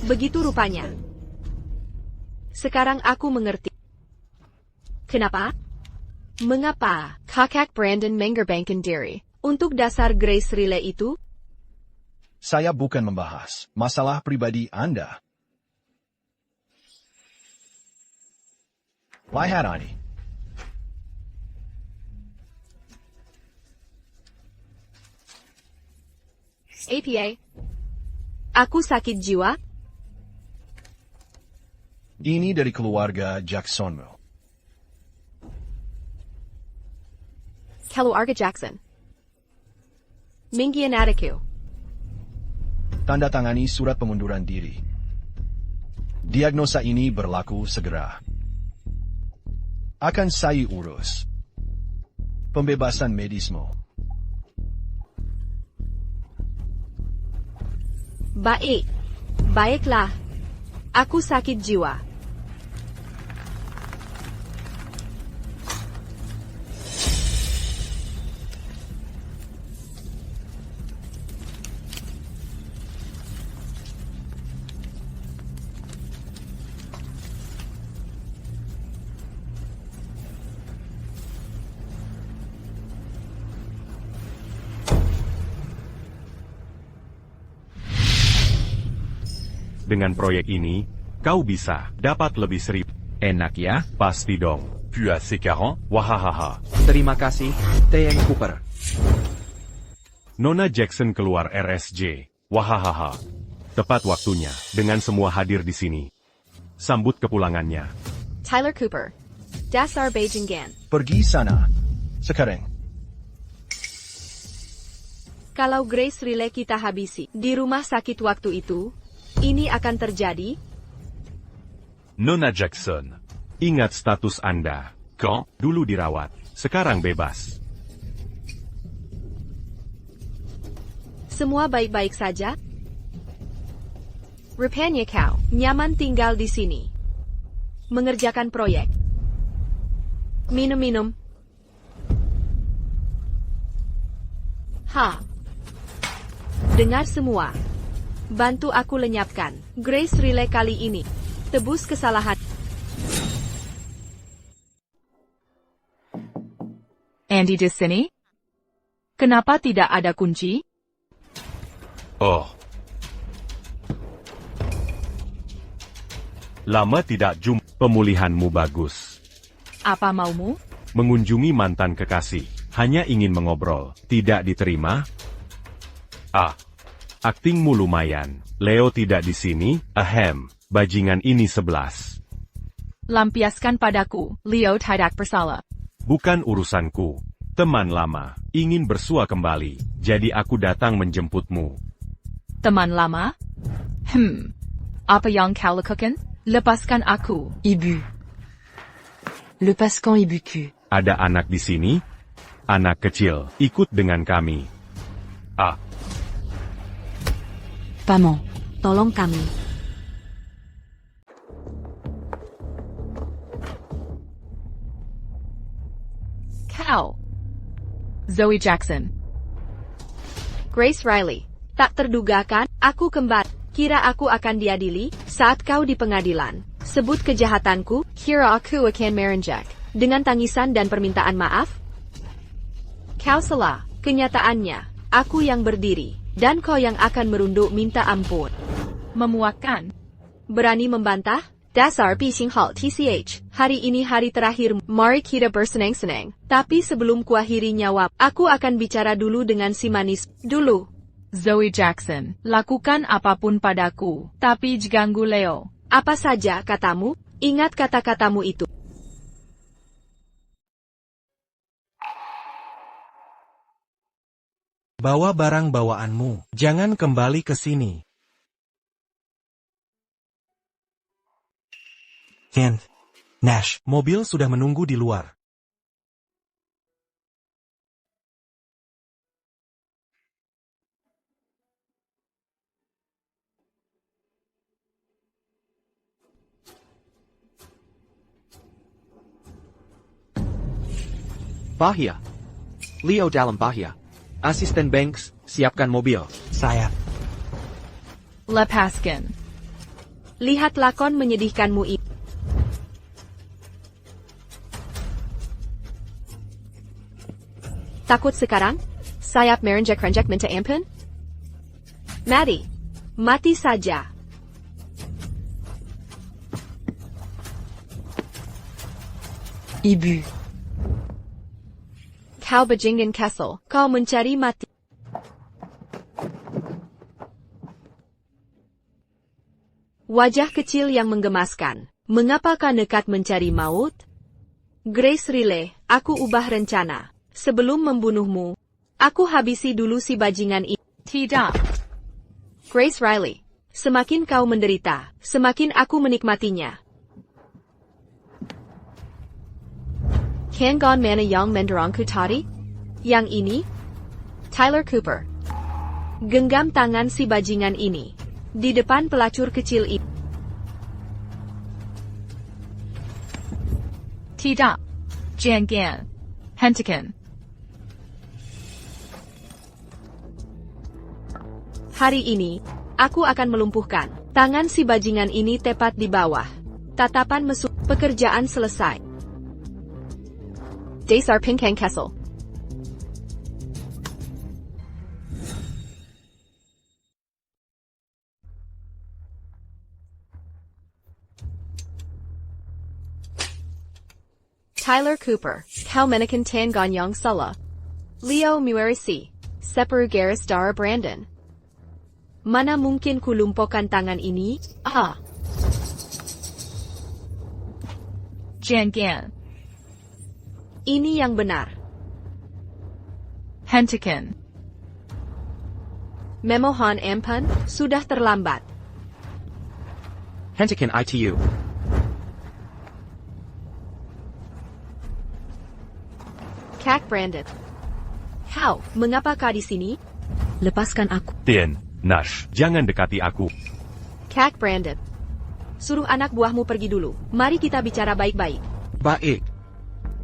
Speaker 6: Begitu rupanya. Sekarang aku mengerti. Kenapa? Mengapa kakak Brandon mengerbankan diri untuk dasar Grace Riley itu?
Speaker 5: Saya bukan membahas masalah pribadi Anda. Lihat ini.
Speaker 6: APA. Aku sakit jiwa.
Speaker 5: Ini dari keluarga Jacksonville.
Speaker 6: Keluarga Jackson. Minggian adikku.
Speaker 5: Tanda tangani surat pengunduran diri. Diagnosa ini berlaku segera. Akan saya urus. Pembebasan medismu.
Speaker 6: Baik. Baiklah. Aku sakit jiwa.
Speaker 3: Dengan proyek ini, kau bisa dapat lebih seribu.
Speaker 4: Enak ya?
Speaker 3: Pasti dong. Puis assez 40, wahahaha.
Speaker 1: Terima kasih, T.M. Cooper.
Speaker 3: Nona Jackson keluar RSJ, wahahaha. Tepat waktunya, dengan semua hadir di sini. Sambut kepulangannya.
Speaker 6: Tyler Cooper. Dasar Beijingan.
Speaker 5: Pergi sana. Sekarang.
Speaker 6: Kalau Grace Riley kita habisi di rumah sakit waktu itu, ini akan terjadi?
Speaker 3: Nona Jackson, ingat status Anda. Kau dulu dirawat, sekarang bebas.
Speaker 6: Semua baik-baik saja? Rupanya kau nyaman tinggal di sini. Mengerjakan proyek. Minum-minum. Dengar semua. Bantu aku lenyapkan Grace Riley kali ini. Tebus kesalahan.
Speaker 2: Andy di sini? Kenapa tidak ada kunci?
Speaker 3: Oh. Lama tidak jumpa. Pemulihanmu bagus.
Speaker 2: Apa maumu?
Speaker 3: Mengunjungi mantan kekasih. Hanya ingin mengobrol. Tidak diterima? Aktingmu lumayan. Leo tidak di sini. Ahem. Bajingan ini 11.
Speaker 2: Lampiaskan padaku, Leo tidak bersalah.
Speaker 3: Bukan urusanku. Teman lama. Ingin bersua kembali. Jadi aku datang menjemputmu.
Speaker 2: Teman lama? Apa yang kau lakukan? Lepaskan aku.
Speaker 12: Ibu. Lepaskan ibuku.
Speaker 3: Ada anak di sini? Anak kecil. Ikut dengan kami.
Speaker 11: Paman, tolong kami.
Speaker 2: Kau. Zoe Jackson.
Speaker 6: Grace Riley. Tak terduga kan? Aku kembar. Kira aku akan diadili saat kau di pengadilan. Sebut kejahatanku. Kira aku akan merenjak dengan tangisan dan permintaan maaf? Kau salah. Kenyataannya, aku yang berdiri. Dan kau yang akan merunduk minta ampun.
Speaker 2: Memuakkan.
Speaker 6: Berani membantah? Dasar Bixing Hal TCH, hari ini hari terakhir, mari kita bersenang-senang. Tapi sebelum kuakhiri nyawa, aku akan bicara dulu dengan si manis. Dulu.
Speaker 2: Zoe Jackson, lakukan apapun padaku, tapi ganggu Leo.
Speaker 6: Apa saja katamu? Ingat kata-katamu itu.
Speaker 8: Bawa barang bawaanmu, jangan kembali ke sini. Ken, Nash, mobil sudah menunggu di luar.
Speaker 1: Bahaya. Leo dalam bahaya. Asisten Banks, siapkan mobil.
Speaker 8: Saya.
Speaker 2: Lepaskan.
Speaker 6: Lihat lakon menyedihkanmu itu. Takut sekarang? Sayap merenjak-renjak minta ampun? Mari. Mati saja.
Speaker 2: Ibu.
Speaker 6: Kau bajingan Kessel, kau mencari mati. Wajah kecil yang menggemaskan. Mengapa kau nekat mencari maut? Grace Riley, aku ubah rencana. Sebelum membunuhmu, aku habisi dulu si bajingan ini.
Speaker 2: Tidak.
Speaker 6: Grace Riley, semakin kau menderita, semakin aku menikmatinya. Kan mana yang mendorongku tadi? Yang ini? Tyler Cooper. Genggam tangan si bajingan ini. Di depan pelacur kecil itu.
Speaker 2: Tidak. Jangan. Hentikan.
Speaker 6: Hari ini, aku akan melumpuhkan tangan si bajingan ini tepat di bawah. Tatapan mesum, pekerjaan selesai. Dasar Pinkang Kessel. Tyler Cooper, kau menekan tan ganyang salah. Leo Muerisi, separuh garis darah Brandon. Mana mungkin ku lumpuhkan tangan ini? Ah.
Speaker 2: Jangan.
Speaker 6: Ini yang benar.
Speaker 2: Hentikan.
Speaker 6: Memohon ampun, sudah terlambat.
Speaker 1: Hentikan ITU.
Speaker 6: Kak Brandon. Kau, mengapa kau di sini?
Speaker 11: Lepaskan aku.
Speaker 3: Tien, Nash, jangan dekati aku.
Speaker 6: Kak Brandon. Suruh anak buahmu pergi dulu. Mari kita bicara baik-baik.
Speaker 1: Baik.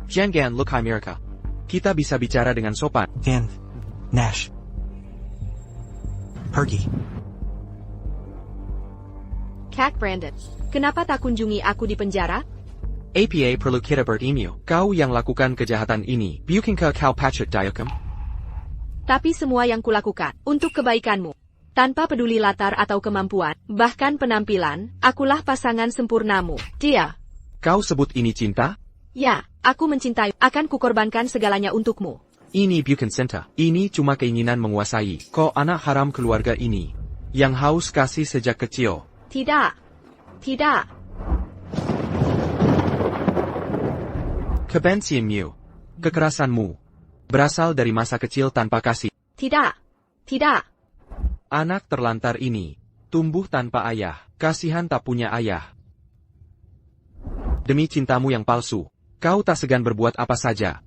Speaker 1: Jangan lukai mereka. Kita bisa bicara dengan sopan.
Speaker 8: Ken, Nash. Pergi.
Speaker 6: Kak Brandon. Kenapa tak kunjungi aku di penjara?
Speaker 1: APA perlu kita bertemu. Kau yang lakukan kejahatan ini. Bukankah kau patut dihukum?
Speaker 6: Tapi semua yang kulakukan untuk kebaikanmu. Tanpa peduli latar atau kemampuan, bahkan penampilan, akulah pasangan sempurnamu. Dia.
Speaker 1: Kau sebut ini cinta?
Speaker 6: Ya, aku mencintai, akan kukorbankan segalanya untukmu.
Speaker 1: Ini bukan cinta. Ini cuma keinginan menguasai. Kau anak haram keluarga ini. Yang haus kasih sejak kecil.
Speaker 6: Tidak. Tidak.
Speaker 1: Kebencianmu, kekerasanmu, berasal dari masa kecil tanpa kasih.
Speaker 6: Tidak. Tidak.
Speaker 1: Anak terlantar ini, tumbuh tanpa ayah, kasihan tak punya ayah. Demi cintamu yang palsu, kau tak segan berbuat apa saja.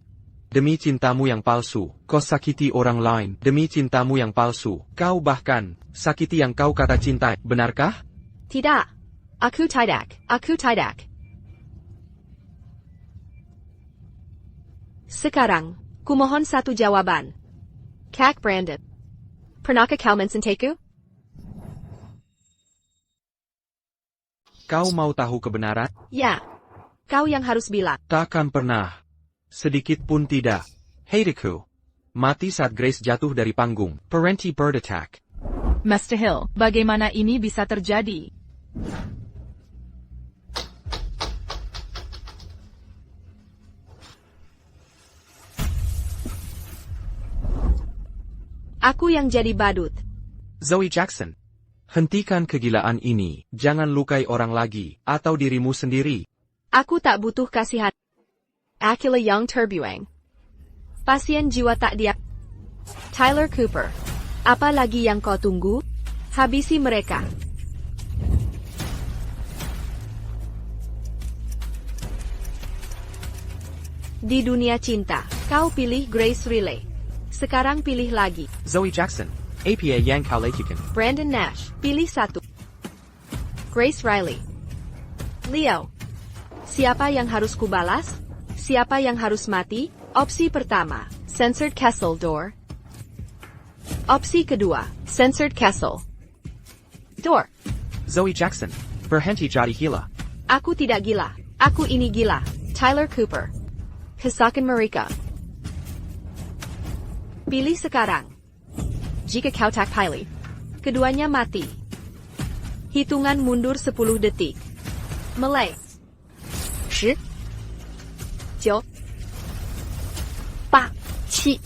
Speaker 1: Demi cintamu yang palsu, kau sakiti orang lain. Demi cintamu yang palsu, kau bahkan sakiti yang kau kata cintai. Benarkah?
Speaker 6: Tidak. Aku tidak. Aku tidak. Sekarang, kumohon satu jawaban. Kak Brandon. Pernahkah kau mencintaku?
Speaker 1: Kau mau tahu kebenaran?
Speaker 6: Ya. Kau yang harus bilang.
Speaker 1: Takkan pernah. Sedikit pun tidak. Heidiku. Mati saat Grace jatuh dari panggung. Parenti bird attack.
Speaker 2: Mr. Hill, bagaimana ini bisa terjadi?
Speaker 6: Aku yang jadi badut.
Speaker 1: Zoe Jackson. Hentikan kegilaan ini, jangan lukai orang lagi, atau dirimu sendiri.
Speaker 6: Aku tak butuh kasihan. Akila Young Terbuang. Pasien jiwa tak dia. Tyler Cooper. Apa lagi yang kau tunggu? Habisi mereka. Di dunia cinta, kau pilih Grace Riley. Sekarang pilih lagi.
Speaker 1: Zoe Jackson. APA yang kau lakukan.
Speaker 6: Brandon Nash, pilih satu. Grace Riley. Leo. Siapa yang harus kubalas? Siapa yang harus mati? Opsi pertama, Censored Castle Door. Opsi kedua, Censored Castle Door.
Speaker 1: Zoe Jackson. Berhenti jadi gila.
Speaker 6: Aku tidak gila. Aku ini gila. Tyler Cooper. Kesakan mereka. Pilih sekarang. Jika kau tak pilih, keduanya mati. Hitungan mundur 10 detik. Mulai. 10 9 8 7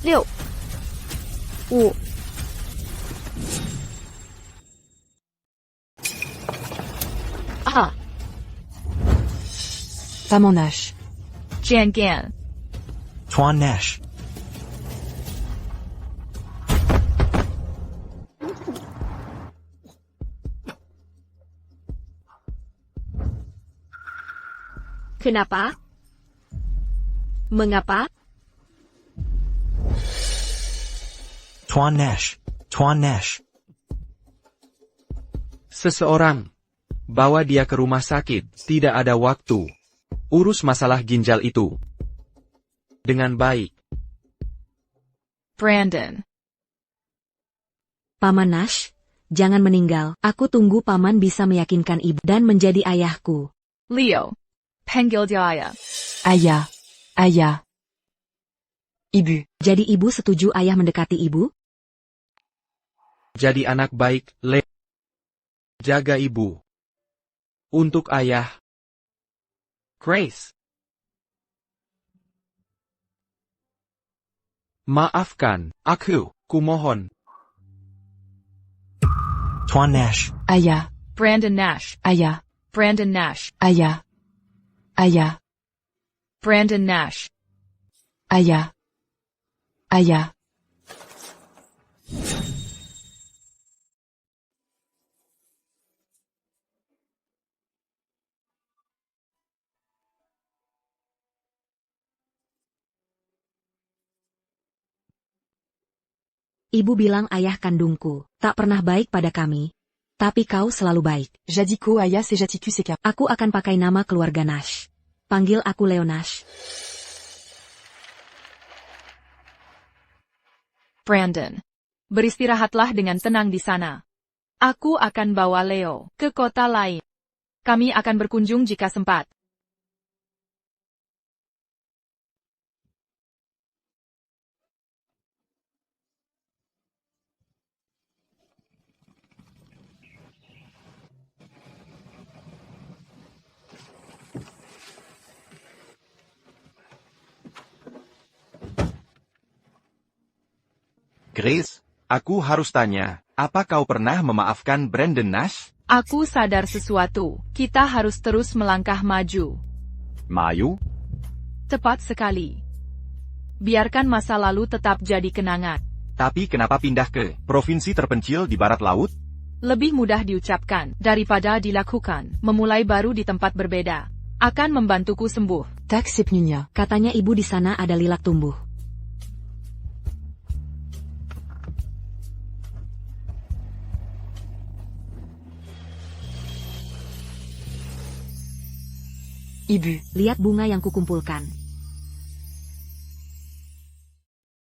Speaker 6: 6 5 4
Speaker 12: Tamon Nash.
Speaker 2: Jian Gan.
Speaker 8: Tuan Nash.
Speaker 6: Kenapa? Mengapa?
Speaker 8: Tuan Nash. Tuan Nash.
Speaker 1: Seseorang. Bawa dia ke rumah sakit, tidak ada waktu. Urus masalah ginjal itu. Dengan baik.
Speaker 2: Brandon.
Speaker 7: Paman Nash, jangan meninggal. Aku tunggu paman bisa meyakinkan ibu dan menjadi ayahku.
Speaker 2: Leo. Panggil dia ayah.
Speaker 12: Ayah. Ayah. Ibu.
Speaker 7: Jadi ibu setuju ayah mendekati ibu?
Speaker 1: Jadi anak baik, Le. Jaga ibu. Untuk ayah. Grace. Maafkan, aku, kumohon.
Speaker 8: Tuan Nash.
Speaker 12: Ayah.
Speaker 2: Brandon Nash.
Speaker 12: Ayah.
Speaker 2: Brandon Nash.
Speaker 12: Ayah. Ayah.
Speaker 2: Brandon Nash.
Speaker 12: Ayah. Ayah.
Speaker 7: Ibu bilang ayah kandungku tak pernah baik pada kami. Tapi kau selalu baik.
Speaker 12: Jadiko Ayah Sejatiku Seka.
Speaker 7: Aku akan pakai nama keluarga Nash. Panggil aku Leo Nash.
Speaker 2: Brandon. Beristirahatlah dengan tenang di sana. Aku akan bawa Leo ke kota lain. Kami akan berkunjung jika sempat.
Speaker 9: Grace, aku harus tanya, apa kau pernah memaafkan Brandon Nash?
Speaker 2: Aku sadar sesuatu. Kita harus terus melangkah maju.
Speaker 10: Maju?
Speaker 2: Tepat sekali. Biarkan masa lalu tetap jadi kenangan.
Speaker 9: Tapi kenapa pindah ke provinsi terpencil di barat laut?
Speaker 2: Lebih mudah diucapkan daripada dilakukan. Memulai baru di tempat berbeda akan membantuku sembuh.
Speaker 12: Taksip Nyonya.
Speaker 7: Katanya ibu di sana ada lilat tumbuh.
Speaker 12: Ibu.
Speaker 7: Lihat bunga yang kukumpulkan.